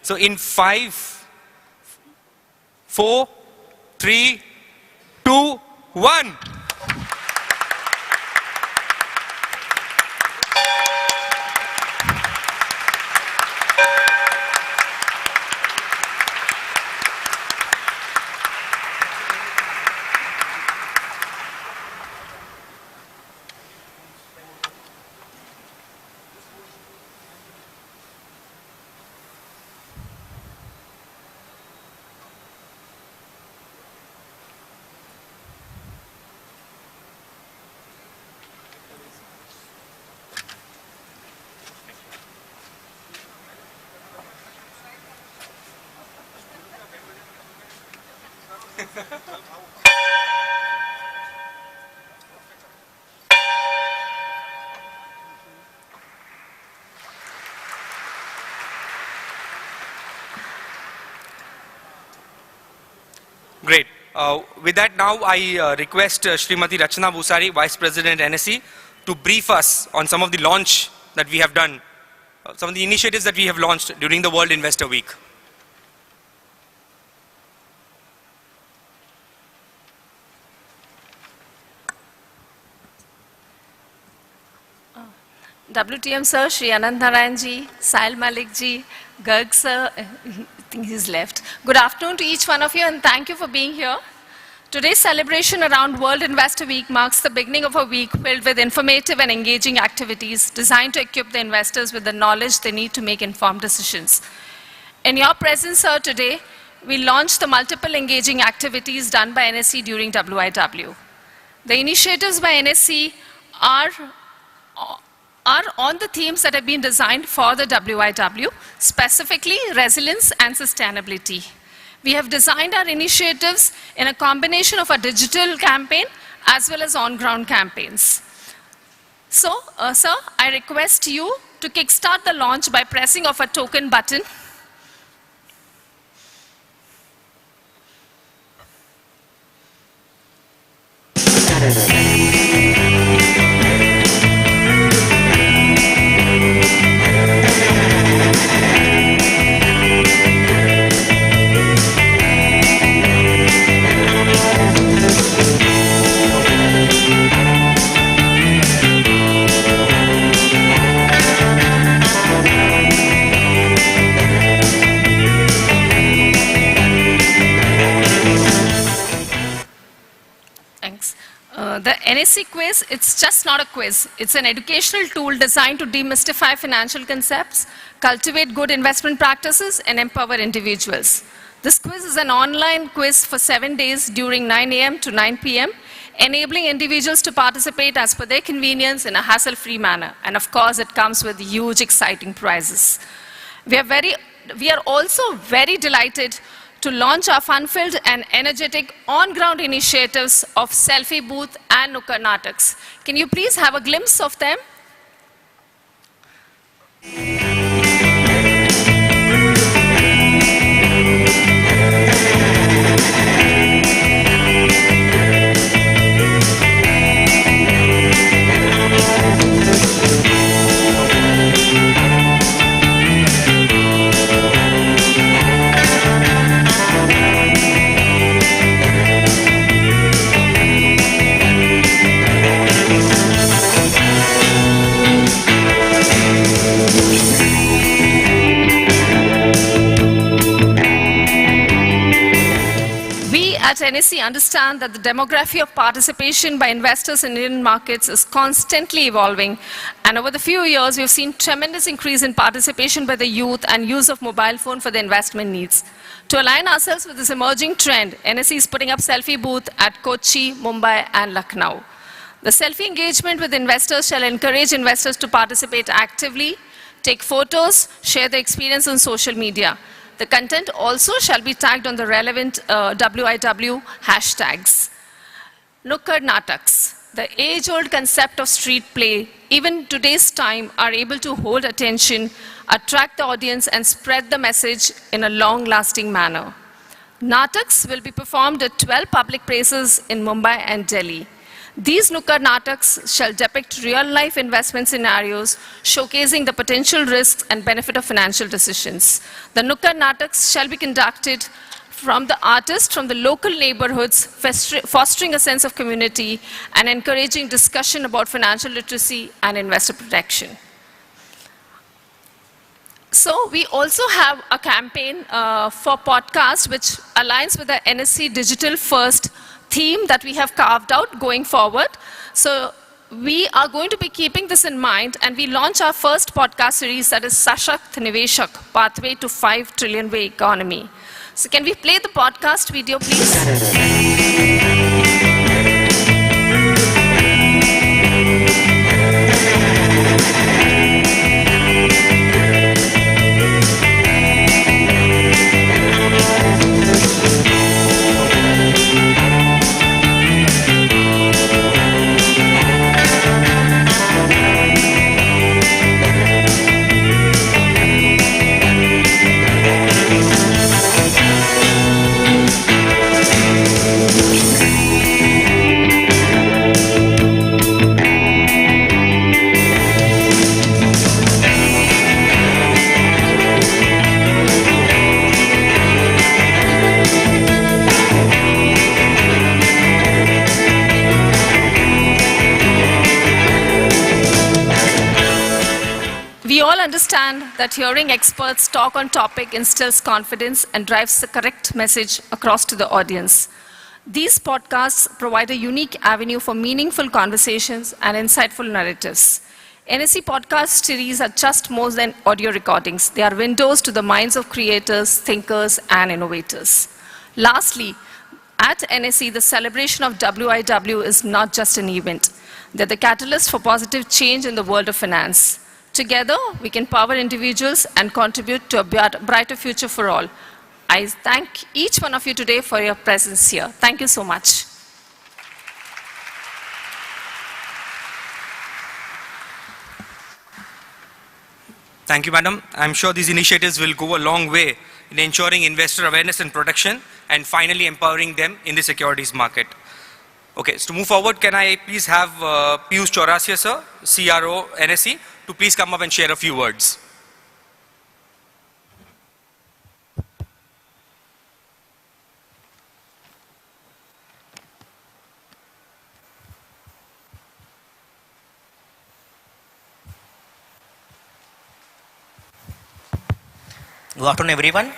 So in 5, 4, 3, 2, 1. Great. With that now I request Srimati Rachana Bhusari, Vice President NSE, to brief us on some of the launch that we have done, some of the initiatives that we have launched during the World Investor Week. WTM sir, Shri Anand Narayan ji, Sahil Malik ji, Garg sir, I think he's left. Good afternoon to each one of you and thank you for being here. Today's celebration around World Investor Week marks the beginning of a week filled with informative and engaging activities designed to equip the investors with the knowledge they need to make informed decisions. In your presence, sir, today, we launched the multiple engaging activities done by NSE during WIW. The initiatives by NSE are on the themes that have been designed for the WIW, specifically resilience and sustainability. We have designed our initiatives in a combination of a digital campaign as well as on-ground campaigns. So, sir, I request you to kickstart the launch by pressing of a token button. The NSE quiz, it's just not a quiz. It's an educational tool designed to demystify financial concepts, cultivate good investment practices, and empower individuals. This quiz is an online quiz for 7 days during 9 a.m. to 9 p.m., enabling individuals to participate as per their convenience in a hassle-free manner. And of course, it comes with huge, exciting prizes. We are also very delighted to launch our fun-filled and energetic on-ground initiatives of Selfie Booth and Nukkad Nataks. Can you please have a glimpse of them? At NSE understand that the demography of participation by investors in Indian markets is constantly evolving, and over the few years we've seen tremendous increase in participation by the youth and use of mobile phone for their investment needs. To align ourselves with this emerging trend, NSE is putting up Selfie Booth at Kochi, Mumbai and Lucknow. The selfie engagement with investors shall encourage investors to participate actively, take photos, share their experience on social media. The content also shall be tagged on the relevant WIW hashtags. Nukkad Nataks, the age-old concept of street play, even today's time are able to hold attention, attract the audience and spread the message in a long-lasting manner. Nataks will be performed at 12 public places in Mumbai and Delhi. These Nukkad Nataks shall depict real-life investment scenarios, showcasing the potential risks and benefit of financial decisions. The Nukkad Nataks shall be conducted from the artists from the local neighborhoods, fostering a sense of community and encouraging discussion about financial literacy and investor protection. So we also have a campaign for podcast which aligns with the NSE Digital First theme that we have carved out going forward. So we are going to be keeping this in mind, and we launch our first podcast series, that is Sashakt Niveshak, Pathway to 5 Trillion Way Economy. So can we play the podcast video, please? We all understand that hearing experts talk on topic instills confidence and drives the correct message across to the audience. These podcasts provide a unique avenue for meaningful conversations and insightful narratives. NSE podcast series are just more than audio recordings. They are windows to the minds of creators, thinkers, and innovators. Lastly, at NSE, the celebration of WIW is not just an event. They're the catalyst for positive change in the world of finance. Together, we can power individuals and contribute to a brighter future for all. I thank each one of you today for your presence here. Thank you so much. Thank you, madam. I'm sure these initiatives will go a long way in ensuring investor awareness and protection and finally empowering them in the securities market. Okay, so to move forward, can I please have Piyush Chaurasia, sir, CRO, NSE, to please come up and share a few words. Good afternoon, everyone.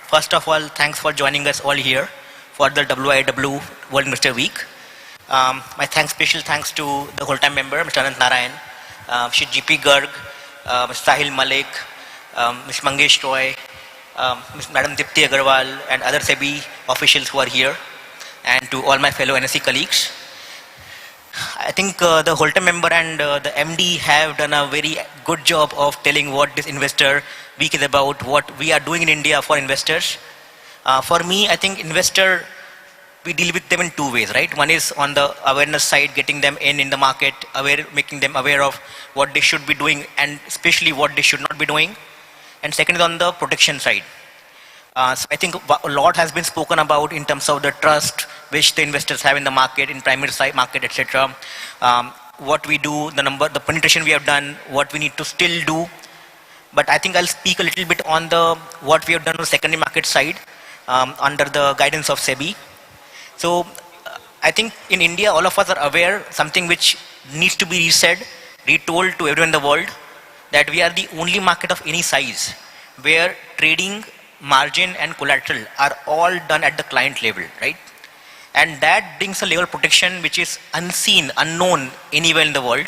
First of all, thanks for joining us all here for the WIW World Investor Week. My special thanks to the whole-time member, Mr. Anant Narayan, Mr. GP Garg, Mr. Sahil Malik, Ms. Mangesh Roy, Ms. Madam Dipti Agarwal, and other SEBI officials who are here, and to all my fellow NSE colleagues. I think the whole-time member and the MD have done a very good job of telling what this investor week is about, what we are doing in India for investors. For me, I think we deal with them in two ways, right? One is on the awareness side, getting them in the market, making them aware of what they should be doing and especially what they should not be doing. And second is on the protection side. So I think a lot has been spoken about in terms of the trust which the investors have in the market, in primary side market, etc. What we do, the penetration we have done, what we need to still do. But I think I'll speak a little bit on what we have done on the secondary market side under the guidance of SEBI. So I think in India, all of us are aware something which needs to be resaid, retold to everyone in the world, that we are the only market of any size where trading, margin and collateral are all done at the client level, right? And that brings a level of protection which is unseen, unknown anywhere in the world.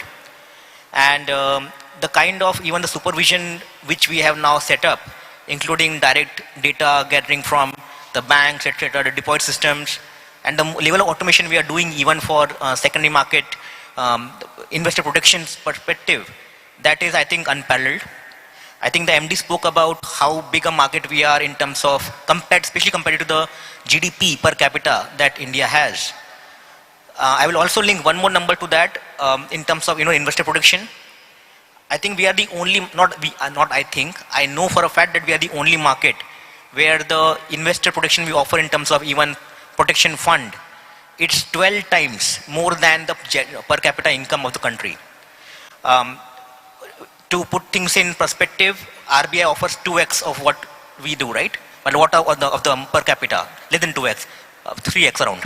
And the kind of even the supervision which we have now set up, including direct data gathering from the banks, etc., the deposit systems, and the level of automation we are doing even for secondary market investor protections perspective, that is, I think, unparalleled. I think the MD spoke about how big a market we are in terms of especially compared to the GDP per capita that India has. I will also link one more number to that in terms of investor protection. I think we are the only, I know for a fact that we are the only market where the investor protection we offer in terms of even protection fund, it's 12 times more than the per capita income of the country. To put things in perspective, RBI offers 2x of what we do, right? But what of the per capita? Less than 2x, 3x around.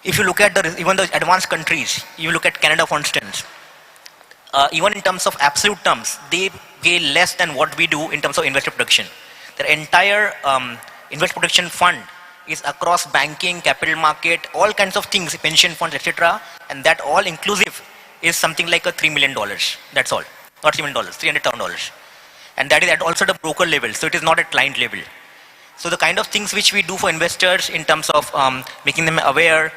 If you look at even the advanced countries, you look at Canada for instance, even in terms of absolute terms, they pay less than what we do in terms of investor protection. Their entire investor protection fund is across banking, capital market, all kinds of things, pension funds, etc. And that all inclusive is something like a $3 million. That's all. Not $3 million, $300,000. And that is at also the broker level. So it is not at client level. So the kind of things which we do for investors in terms of making them aware,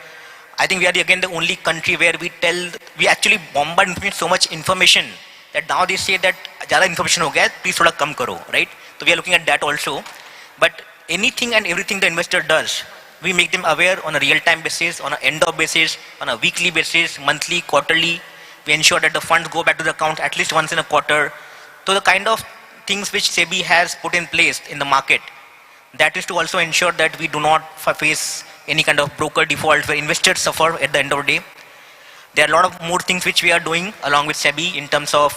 I think we are again the only country where we actually bombard with so much information that now they say that ज़्यादा information हो गया, please थोड़ा कम करो, right? So we are looking at that also. But anything and everything the investor does, we make them aware on a real-time basis, on an end-of basis, on a weekly basis, monthly, quarterly. We ensure that the funds go back to the account at least once in a quarter. So the kind of things which SEBI has put in place in the market, that is to also ensure that we do not face any kind of broker default where investors suffer at the end of the day. There are a lot of more things which we are doing along with SEBI in terms of,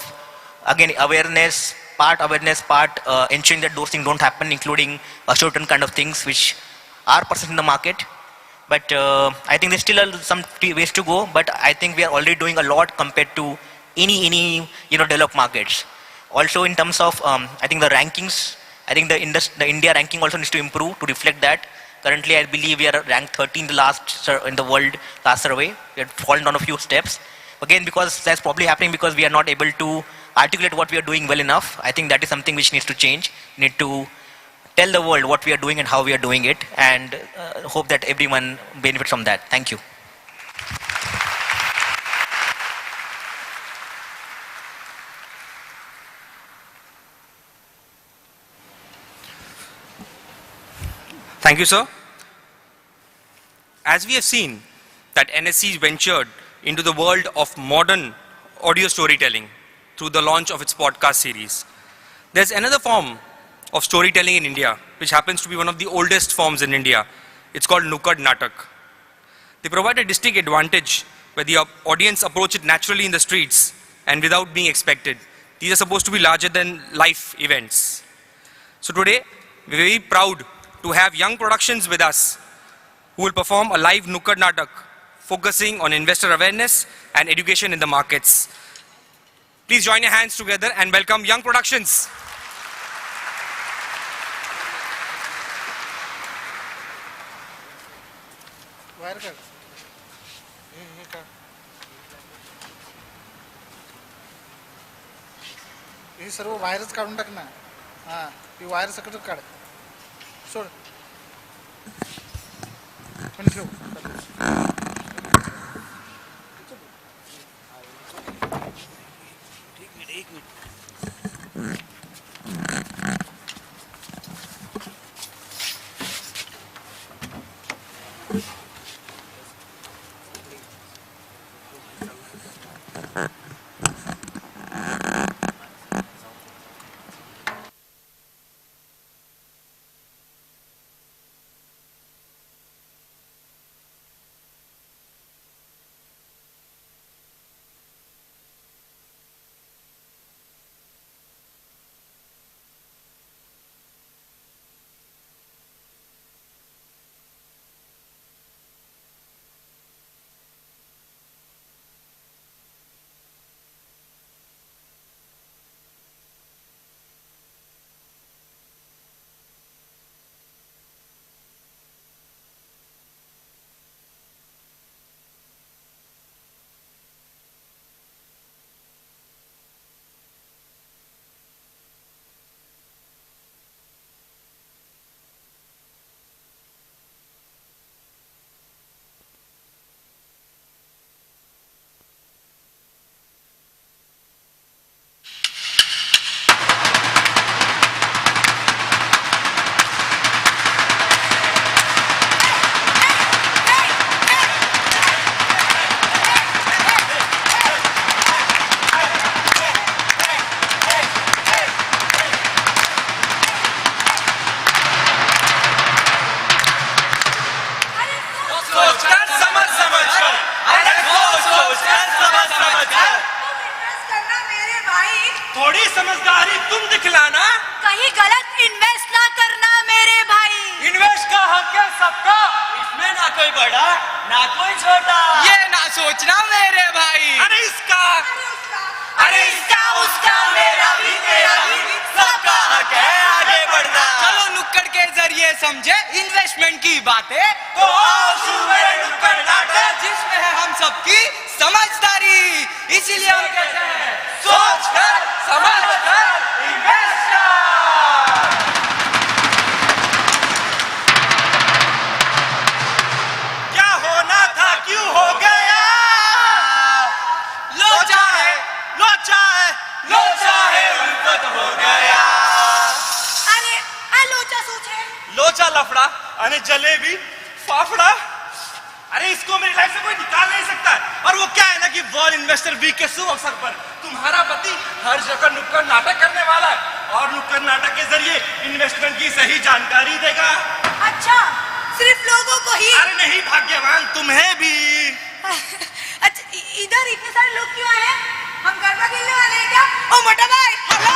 again, awareness part, ensuring that those things don't happen, including a certain kind of things which are present in the market. But I think there's still some ways to go, but I think we are already doing a lot compared to any developed markets. Also in terms of, I think the rankings, I think the India ranking also needs to improve to reflect that. Currently, I believe we are ranked 13th in the world last survey. We have fallen down a few steps. Again, because that's probably happening because we are not able to articulate what we are doing well enough. I think that is something which needs to change. We need to tell the world what we are doing and how we are doing it, and hope that everyone benefits from that. Thank you. Thank you, sir. As we have seen that NSE ventured into the world of modern audio storytelling through the launch of its podcast series, there's another form of storytelling in India, which happens to be one of the oldest forms in India. It's called Nukkad Natak. They provide a distinct advantage where the audience approach it naturally in the streets and without being expected. These are supposed to be larger than life events. So today, we're very proud to have young productions with us who will perform a live Nukkad Natak focusing on investor awareness and education in the markets. Please join your hands together and welcome Young Productions. हे सर्व वायरच काढून टाक ना. हा, ही wire सकट काढ. सोड. पण ठेव. थोड़ी समझदारी तुम दिखलाना. कहीं गलत इन्वेस्ट ना करना मेरे भाई. इन्वेस्ट का हक है सबका, इसमें ना कोई बड़ा ना कोई छोटा. ये ना सोचना मेरे भाई. अरे इसका, अरे इसका उसका मेरा भी तेरा भी सबका हक है आगे बढ़ना. चलो नुक्कड़ के जरिए समझे इन्वेस्टमेंट की बातें. तो आओ शुरू करें नुक्कड़ नाटक, जिसमें है हम सबकी समझदारी. इसीलिए हम कहते हैं सोच कर समझ कर इन्वेस्ट कर. क्या होना था क्यों हो गया. लोचा है लोचा है लोचा है उल्फत हो गया. अरे आ लोचा सोचे. लोचा लफड़ा अरे जलेबी फाफड़ा. अरे इसको मेरी लाइफ से कोई निकाल नहीं सकता. और वो क्या है ना कि वर्ल्ड इन्वेस्टर वीक के शुभ अवसर पर तुम्हारा पति हर जगह नुक्कड़ नाटक करने वाला है और नुक्कड़ नाटक के जरिए इन्वेस्टमेंट की सही जानकारी देगा. अच्छा, सिर्फ लोगों को ही. अरे नहीं भाग्यवान तुम्हें भी. अच्छा, इधर इतने सारे लोग क्यों आए हैं? हम गरबा खेलने वाले हैं क्या? ओ मोटा भाई, हेलो.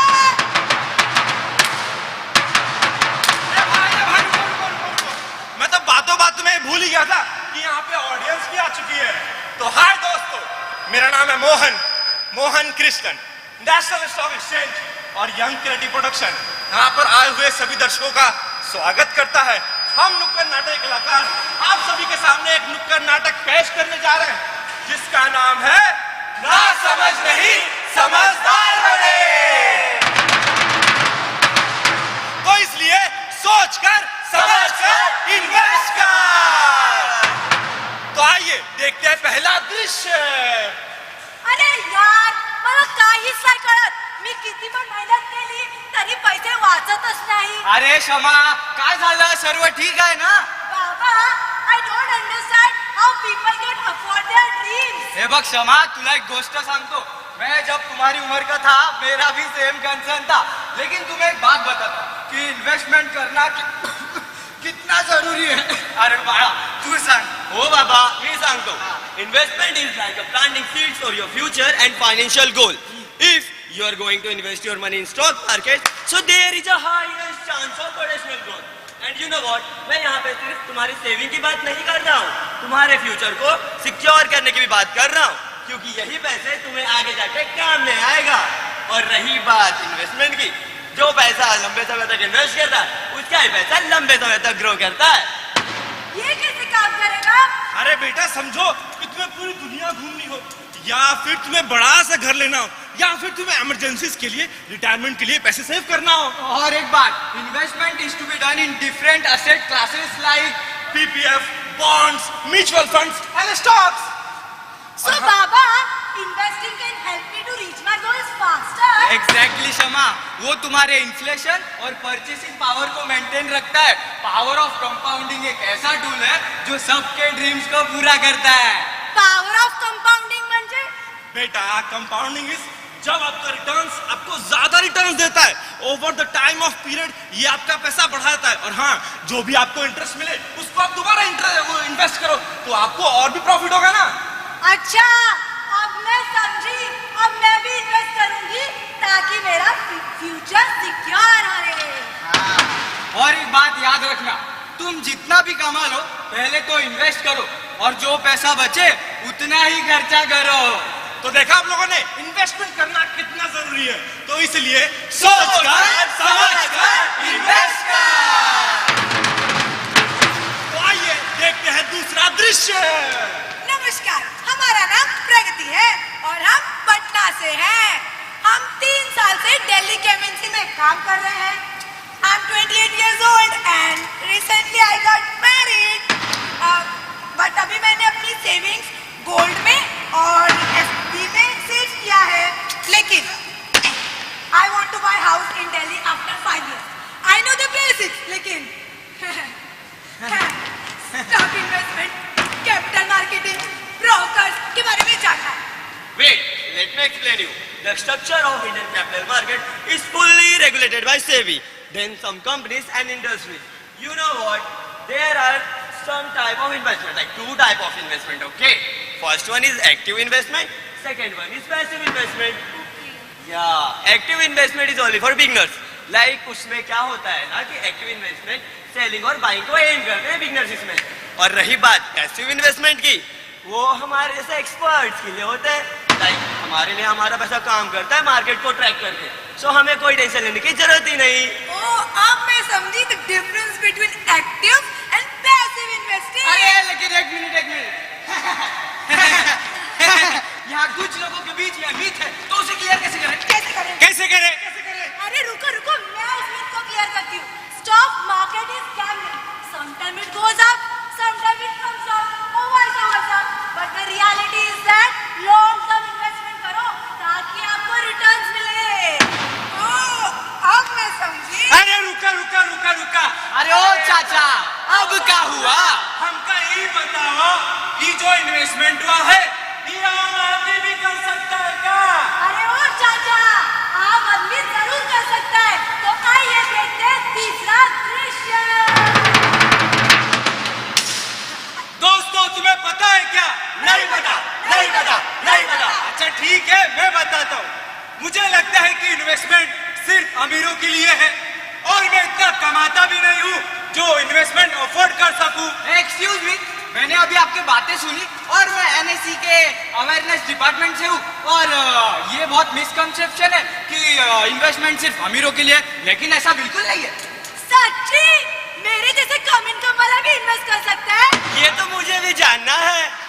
मैं तो बातों बातों में भूल ही गया था कि यहाँ पे ऑडियंस भी आ चुकी है. तो हाय दोस्तों, मेरा नाम है Mohan Krishnan, national stock exchange और यंग क्रिएटिव प्रोडक्शन यहाँ पर आए हुए सभी दर्शकों का स्वागत करता है. हम नुक्कड़ नाटक कलाकार आप सभी के सामने एक नुक्कड़ नाटक पेश करने जा रहे हैं जिसका नाम है ना समझ नहीं समझदार बने. तो इसलिए सोच कर समझ कर इन्वेस्ट कर. तो आइए देखते हैं पहला दृश्य. अरे यार, मला काहीच नाही कळत. मी किती पण मेहनत केली तरी पैसे वाचतच नाही. अरे क्षमा, काय झालं? सर्व ठीक आहे ना? बाबा, I don't understand how people can afford their dreams. हे बघ क्षमा, तुला एक गोष्ट सांगतो. मैं जब तुम्हारी उम्र का था मेरा भी सेम कंसर्न था. लेकिन तुम्हें एक बात बताता कि इन्वेस्टमेंट करना कितना जरूरी है. अरे बाळा तू सांग. हो बाबा, मी सांगतो. Investment is like a planting seeds for your future and financial goal. If you are going to invest your money in stock market, so there is a highest chance of additional growth. And you know what? मैं यहाँ पे सिर्फ तुम्हारी saving की बात नहीं कर रहा हूँ, तुम्हारे फ्यूचर को सिक्योर करने की भी बात कर रहा हूँ, क्योंकि यही पैसे तुम्हें आगे जाके काम में आएगा. और रही बात इन्वेस्टमेंट की, जो पैसा लंबे समय तक इन्वेस्ट करता है उसका ही पैसा लंबे समय तक ग्रो करता है. ये कैसे काम करेगा? अरे बेटा समझो कि तुम्हें पूरी दुनिया घूमनी हो, या फिर तुम्हें बड़ा सा घर लेना हो, या फिर तुम्हें इमरजेंसीज के लिए, रिटायरमेंट के लिए पैसे सेव करना हो। और एक बात, investment is to be done in different asset classes like PPF, bonds, mutual funds and stocks. So Baba, investing can help me to reach my goals faster. Exactly Shama, वो तुम्हारे इन्फ्लेशन और परचेसिंग पावर को maintain रखता है। Power of compounding एक ऐसा tool है जो सबके ड्रीम्स को पूरा करता है। Power of compounding म्हणजे? बेटा, कंपाउंडिंग इज जब आपका रिटर्न्स आपको ज्यादा रिटर्न्स देता है over the time of period, ये आपका पैसा बढ़ाता है। और हाँ, जो भी आपको इंटरेस्ट मिले उसको आप दोबारा इन्वेस्ट करो तो आपको और भी प्रॉफिट होगा ना। अच्छा, अब मैं समझी। अब मैं भी इन्वेस्ट करूंगी ताकि मेरा फ्यूचर सिक्योर रहे। और एक बात याद रखना, तुम जितना भी कमा लो पहले तो इन्वेस्ट करो और जो पैसा बचे उतना ही खर्चा करो। तो देखा आप लोगों ने इन्वेस्टमेंट करना कितना जरूरी है, तो इसलिए सोच कर समझ कर इन्वेस्ट कर। तो आइए देखते हैं दूसरा दृश्य। नमस्कार, हमारा नाम प्रगति है और हम पटना से हैं। हम 3 साल से दिल्ली के एमएनसी में काम कर रहे हैं। I'm 28 years old and recently I got married. But अभी मैंने अपनी सेविंग्स गोल्ड में और एफडी में सेव किया है। लेकिन I want to buy house in Delhi after 5 years. I know the basics, लेकिन stock investment, capital marketing, brokers के बारे में जानना है। Wait, let me explain you. The structure of Indian capital market is fully regulated by SEBI. Then some companies and industries. You know what? There are some type of investment, like 2 type of investment, okay? First one is active investment. Second one is passive investment. Yeah, active investment is only for beginners. Like उसमें क्या होता है ना कि active investment selling और buying को M करते हैं बिगिनर्स इसमें। और रही बात पैसिव इन्वेस्टमेंट की, वो हमारे जैसे एक्सपर्ट्स के लिए होते हैं। लाइक हमारे लिए हमारा पैसा काम करता है मार्केट को ट्रैक करके, सो हमें कोई टेंशन लेने की जरूरत ही नहीं। ओह, अब मैं समझी the difference between active and passive investing. अरे लेकिन एक मिनट यहाँ कुछ लोगों के बीच में मिथ है, तो उसे क्लियर कैसे करें? कैसे करें? अरे रुको, मैं उस मिथ को क्लियर करती हूँ। Stock market is gambling. Sometime it goes up, sometime it comes down और vice versa. But the reality is that long term investment करो ताकि आपको रिटर्न्स मिले। ओह, अब मैं समझी। अरे रुका। अरे ओ चाचा, अब क्या हुआ? हमका यही बताओ कि जो इन्वेस्टमेंट हुआ है ये आम आदमी भी कर सकता है क्या? अरे ओ चाचा, आम आदमी जरूर कर सकता है। तो आइए देखते हैं तीसरा दृश्य। दोस्तों, तुम्हें पता है क्या? नहीं पता। अच्छा ठीक है, मैं बताता हूँ। मुझे लगता है कि इन्वेस्टमेंट सिर्फ अमीरों के लिए है और मैं इतना कमाता भी नहीं हूँ जो इन्वेस्टमेंट अफोर्ड कर सकूं। एक्सक्यूज मी, मैंने अभी आपकी बातें सुनी और मैं एनएसई के अवेयरनेस डिपार्टमेंट से हूँ और ये बहुत मिसकंसेप्शन है कि इन्वेस्टमेंट सिर्फ अमीरों के लिए, लेकिन ऐसा बिल्कुल नहीं है। सच्ची? मेरे जैसे कम इनकम वाला भी इन्वेस्ट कर सकता है? ये तो मुझे भी जानना है।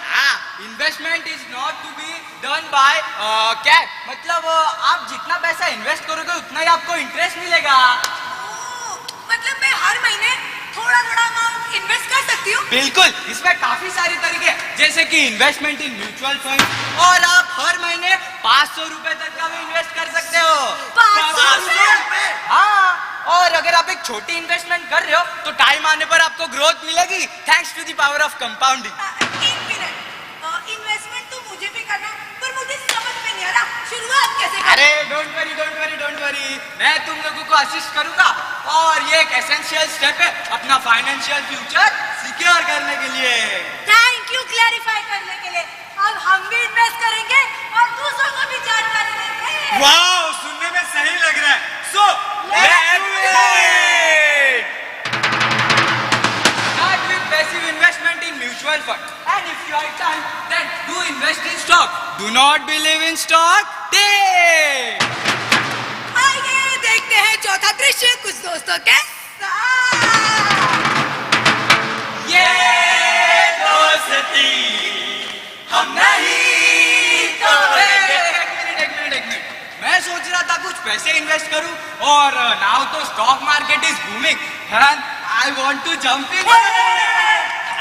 Investment is not to be done by cash, मतलब आप जितना पैसा इन्वेस्ट करोगे उतना ही आपको इंटरेस्ट मिलेगा। मतलब मैं हर महीने थोड़ा अमाउंट इन्वेस्ट कर सकती हूँ? बिल्कुल, इसमें काफी सारे तरीके हैं, जैसे कि इन्वेस्टमेंट इन म्यूचुअल फंड, और आप हर महीने 500 रुपए तक का भी इन्वेस्ट कर सकते हो। 500 रुपए? हाँ, और अगर आप एक छोटी इन्वेस्टमेंट कर रहे हो तो टाइम आने पर आपको ग्रोथ मिलेगी thanks to the power of compounding. एक मिनट, इन्वेस्टमेंट तो मुझे भी करना, पर मुझे समझ में नहीं आ रहा शुरुआत कैसे करें? अरे डोंट वरी, मैं तुम लोगों को असिस्ट करूंगा और ये एक एसेंशियल स्टेप है अपना फाइनेंशियल फ्यूचर सिक्योर करने के लिए। थैंक यू क्लैरिफाई करने के लिए। अब हम भी इन्वेस्ट करेंगे और दूसरों को भी जानकारी देंगे। वाह, सुनने में सही लग रहा है। So let's do it. Start with passive investment in mutual fund, and if you have time, then do invest in stock. Do not believe in stock. Take. आइए देखते हैं चौथा दृश्य कुछ दोस्तों के साथ। ये दोस्ती हम नहीं तोड़ेंगे। एक मिनट। मैं सोच रहा था कुछ पैसे इन्वेस्ट करूं और नाउ तो stock market is booming and I want to jump in.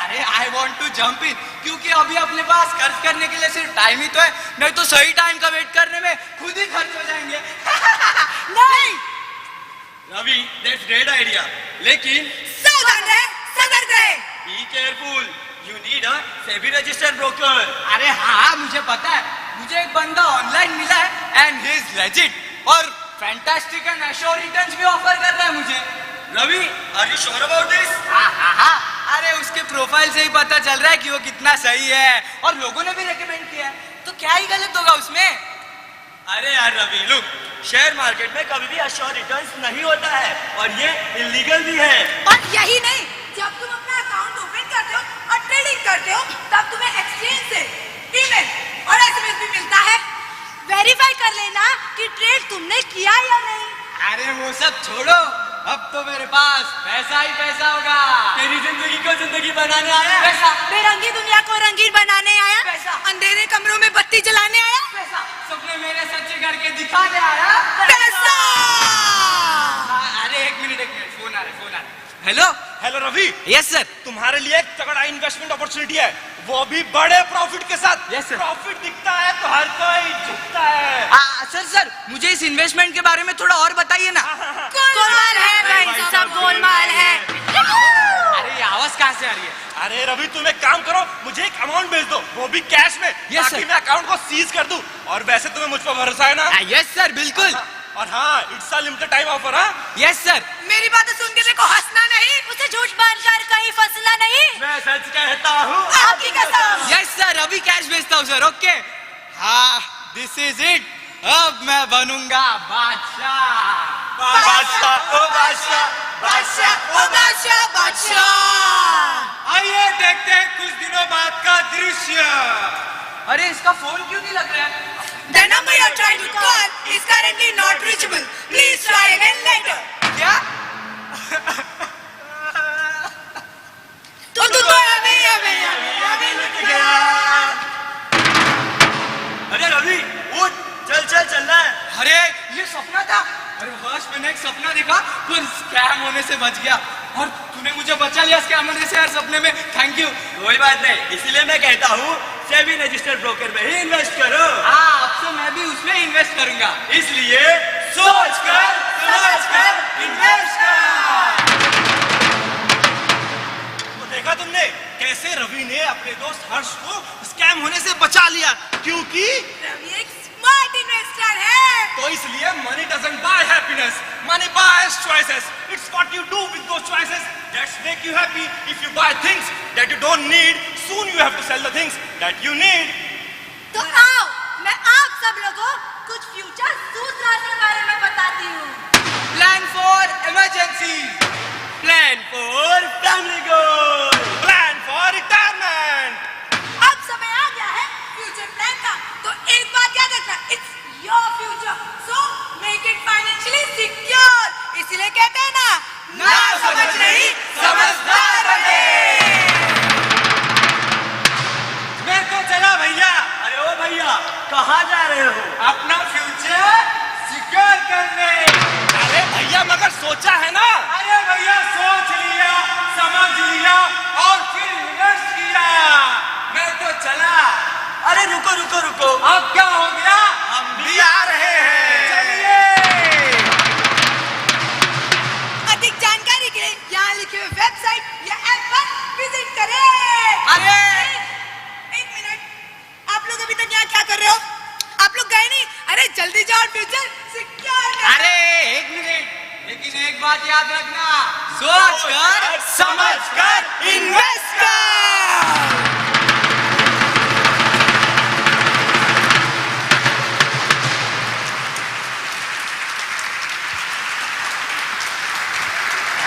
अरे I want to jump in क्योंकि अभी अपने पास खर्च करने के लिए सिर्फ टाइम ही तो है, नहीं तो सही टाइम का वेट करने में खुद ही खर्च हो जाएंगे। नहीं रवि, दैट्स ग्रेट आइडिया, लेकिन सावधान रहे, सतर्क रहे। Be careful, you need a SEBI registered broker. अरे हाँ, मुझे पता है, मुझे एक बंदा ऑनलाइन मिला है एंड ही इज लेजिट और फैंटास्टिक एंड एश्योर रिटर्न्स भी ऑफर कर रहा है मुझे। Ravi, are you sure about this? हाँ, अरे उसके प्रोफाइल से ही पता चल रहा है कि वो कितना सही है और लोगों ने भी रेकमेंड किया है, तो क्या ही गलत होगा उसमें। अरे यार रवि, लुक, शेयर मार्केट में कभी भी एश्योर रिटर्न्स नहीं होता है और ये इलीगल भी है। और यही नहीं, जब तुम अपना अकाउंट ओपन करते हो और ट्रेडिंग करते हो तब तुम्हें एक्सचेंज से ईमेल और एसएमएस भी मिलता है। वेरीफाई कर लेना कि ट्रेड तुमने किया या नहीं। अरे वो सब छोड़ो, अब तो मेरे पास पैसा ही पैसा होगा। तेरी जिंदगी को जिंदगी बनाने आया पैसा, बेरंगी दुनिया को रंगीन बनाने आया पैसा, अंधेरे कमरों में बत्ती जलाने आया पैसा, सपने मेरे सच्चे करके दिखाने आया पैसा। अरे एक मिनट, फोन आ रहा है। हेलो रवि। Yes sir. तुम्हारे लिए एक तगड़ा इन्वेस्टमेंट अपॉर्चुनिटी है, वो भी बड़े प्रॉफिट के साथ। Yes sir. प्रॉफिट दिखता है तो हर कोई झुकता है। सर मुझे इस इन्वेस्टमेंट के बारे में थोड़ा और बताइए ना। गोलमाल है भाई साहब, गोलमाल है। अरे ये आवाज कहाँ से आ रही है? अरे रवि, तुम एक काम करो, मुझे एक अमाउंट भेज दो, वो भी कैश में, ताकि मैं अकाउंट को सीज कर दूं। और वैसे तुम्हें मुझ पर भरोसा है ना? यस सर, बिल्कुल। और हाँ, it's a limited time offer. हाँ यस सर। मेरी बातें सुन के देखो, हंसना नहीं, उसे झूठ मानकर कहीं फंसना नहीं। मैं सच कहता हूँ, आपकी कसम। यस सर, अभी कैश भेजता हूँ सर। ओके, हाँ, दिस इज इट। अब मैं बनूंगा बादशाह। बादशाह ओ बादशाह, बादशाह ओ बादशाह, बादशाह। आइए देखते हैं कुछ दिनों बाद का दृश्य। अरे इसका फोन क्यों नहीं लग रहा है? The number you're trying to call is currently not reachable. Please try again later. क्या? तू अभी लुट गया। अरे रवि, उठ, चलना है। अरे ये सपना था। अरे हर्ष, मैंने एक सपना देखा, तो स्कैम होने से बच गया और तूने मुझे बचा लिया स्कैम होने से यार सपने में। Thank you. कोई बात नहीं, इसीलिए मैं कहता हूँ सेबी रजिस्टर्ड ब्रोकर में ही इन्वेस्ट करो। हाँ, अब से मैं भी उसमें इन्वेस्ट करूंगा, इसलिए सोच कर समझ कर इन्वेस्ट कर। तो देखा तुमने कैसे रवि ने अपने दोस्त हर्ष को स्कैम होने से बचा लिया, क्योंकि रवि एक स्मार्ट इन्वेस्टर है। तो इसलिए money doesn't buy happiness, money buys choices. It's what you do with those choices that's make you happy. If you buy things that you don't need, soon you have to sell the things that you need. तो आओ, मैं आप सब लोगों कुछ future सूत्रों के बारे में बताती हूँ। Plan for emergency, plan for family goal, plan for retirement. अब समय आ गया है फ्यूचर प्लान का, तो एक बात याद रखना, it's your future, so make it financially secure. इसलिए कहते हैं ना समझ नहीं, समझदार बने। मैं तो चला भैया। अरे ओ भैया, कहाँ जा रहे हो? अपना फ्यूचर सिक्योर करने। अरे भैया, मगर सोचा है ना? अरे भैया, सोच लिया, समझ लिया और फिर इन्वेस्ट किया। मैं तो चला। अरे रुको, अब क्या हो गया? हम भी आ रहे हैं। चलिए। अधिक जानकारी के लिए यहाँ लिखे हुए वेबसाइट या ऐप पर विजिट करें। अरे एक मिनट, आप लोग अभी तक यहाँ क्या कर रहे हो? आप लोग गए नहीं? अरे जल्दी जाओ, फ्यूचर सिक्योर करो। अरे एक मिनट, लेकिन एक बात याद रखना, सोच कर समझ कर इन्वेस्ट कर।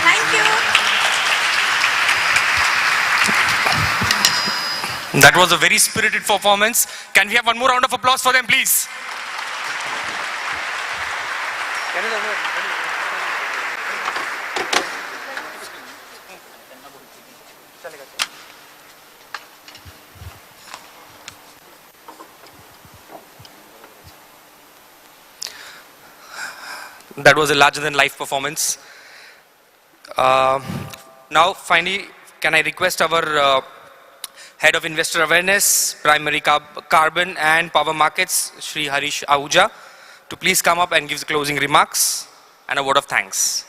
Thank you. That was a very spirited performance. Can we have one more round of applause for them, please? That was a larger-than-life performance. Now, finally, can I request our Head of Investor Awareness, Primary Carbon and Power Markets, Shri Harish Ahuja, to please come up and give the closing remarks and a word of thanks.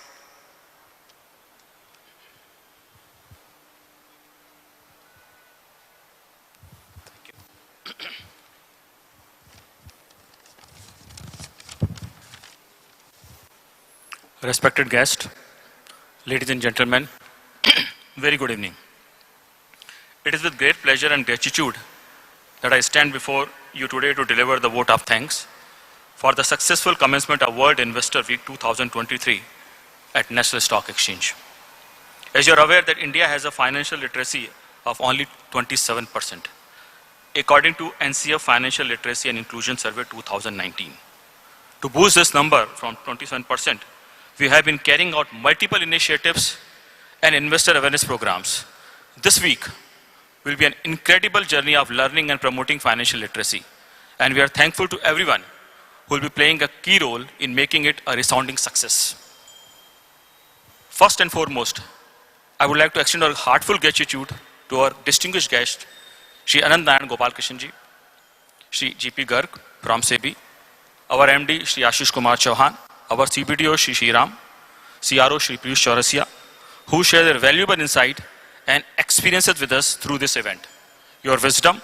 Respected guest, ladies and gentlemen, very good evening. It is with great pleasure and gratitude that I stand before you today to deliver the vote of thanks for the successful commencement of World Investor Week 2023 at National Stock Exchange. As you are aware that India has a financial literacy of only 27%, according to NCF Financial Literacy and Inclusion Survey 2019. To boost this number from 27%, we have been carrying out multiple initiatives and investor awareness programs. This week will be an incredible journey of learning and promoting financial literacy. And we are thankful to everyone who will be playing a key role in making it a resounding success. First and foremost, I would like to extend our heartfelt gratitude to our distinguished guest, Shri Anand Narayan Gopalkrishan ji, Shri GP Garg from SEBI, our MD, Shri Ashish Kumar Chauhan, our CBDO, Shri Shriram, CRO, Shri Piyush Chaurasia, who share their valuable insight and experiences with us through this event. Your wisdom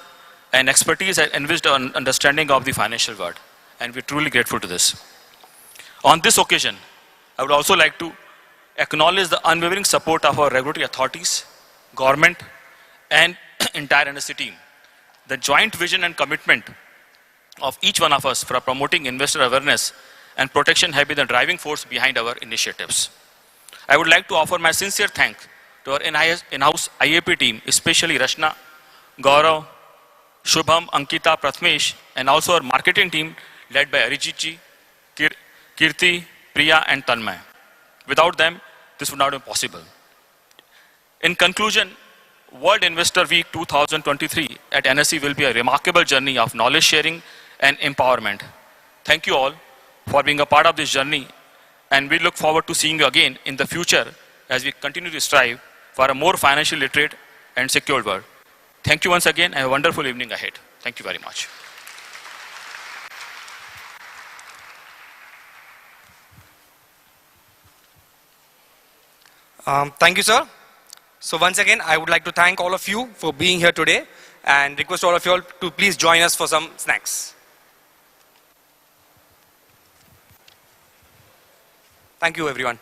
and expertise have enriched our understanding of the financial world, and we're truly grateful to this. On this occasion, I would also like to acknowledge the unwavering support of our regulatory authorities, government, and entire NSE team. The joint vision and commitment of each one of us for promoting investor awareness and protection have been the driving force behind our initiatives. I would like to offer my sincere thanks to our in-house IAP team, especially Rashna, Gaurav, Shubham, Ankita, Prathmesh, and also our marketing team led by Arijit ji, Kirti, Priya, and Tanmay. Without them, this would not be possible. In conclusion, World Investor Week 2023 at NSE will be a remarkable journey of knowledge sharing and empowerment. Thank you all for being a part of this journey, and we look forward to seeing you again in the future as we continue to strive for a more financially literate and secure world. Thank you once again, and have a wonderful evening ahead. Thank you very much. Thank you, sir. So once again, I would like to thank all of you for being here today and request all of you all to please join us for some snacks. Thank you, everyone.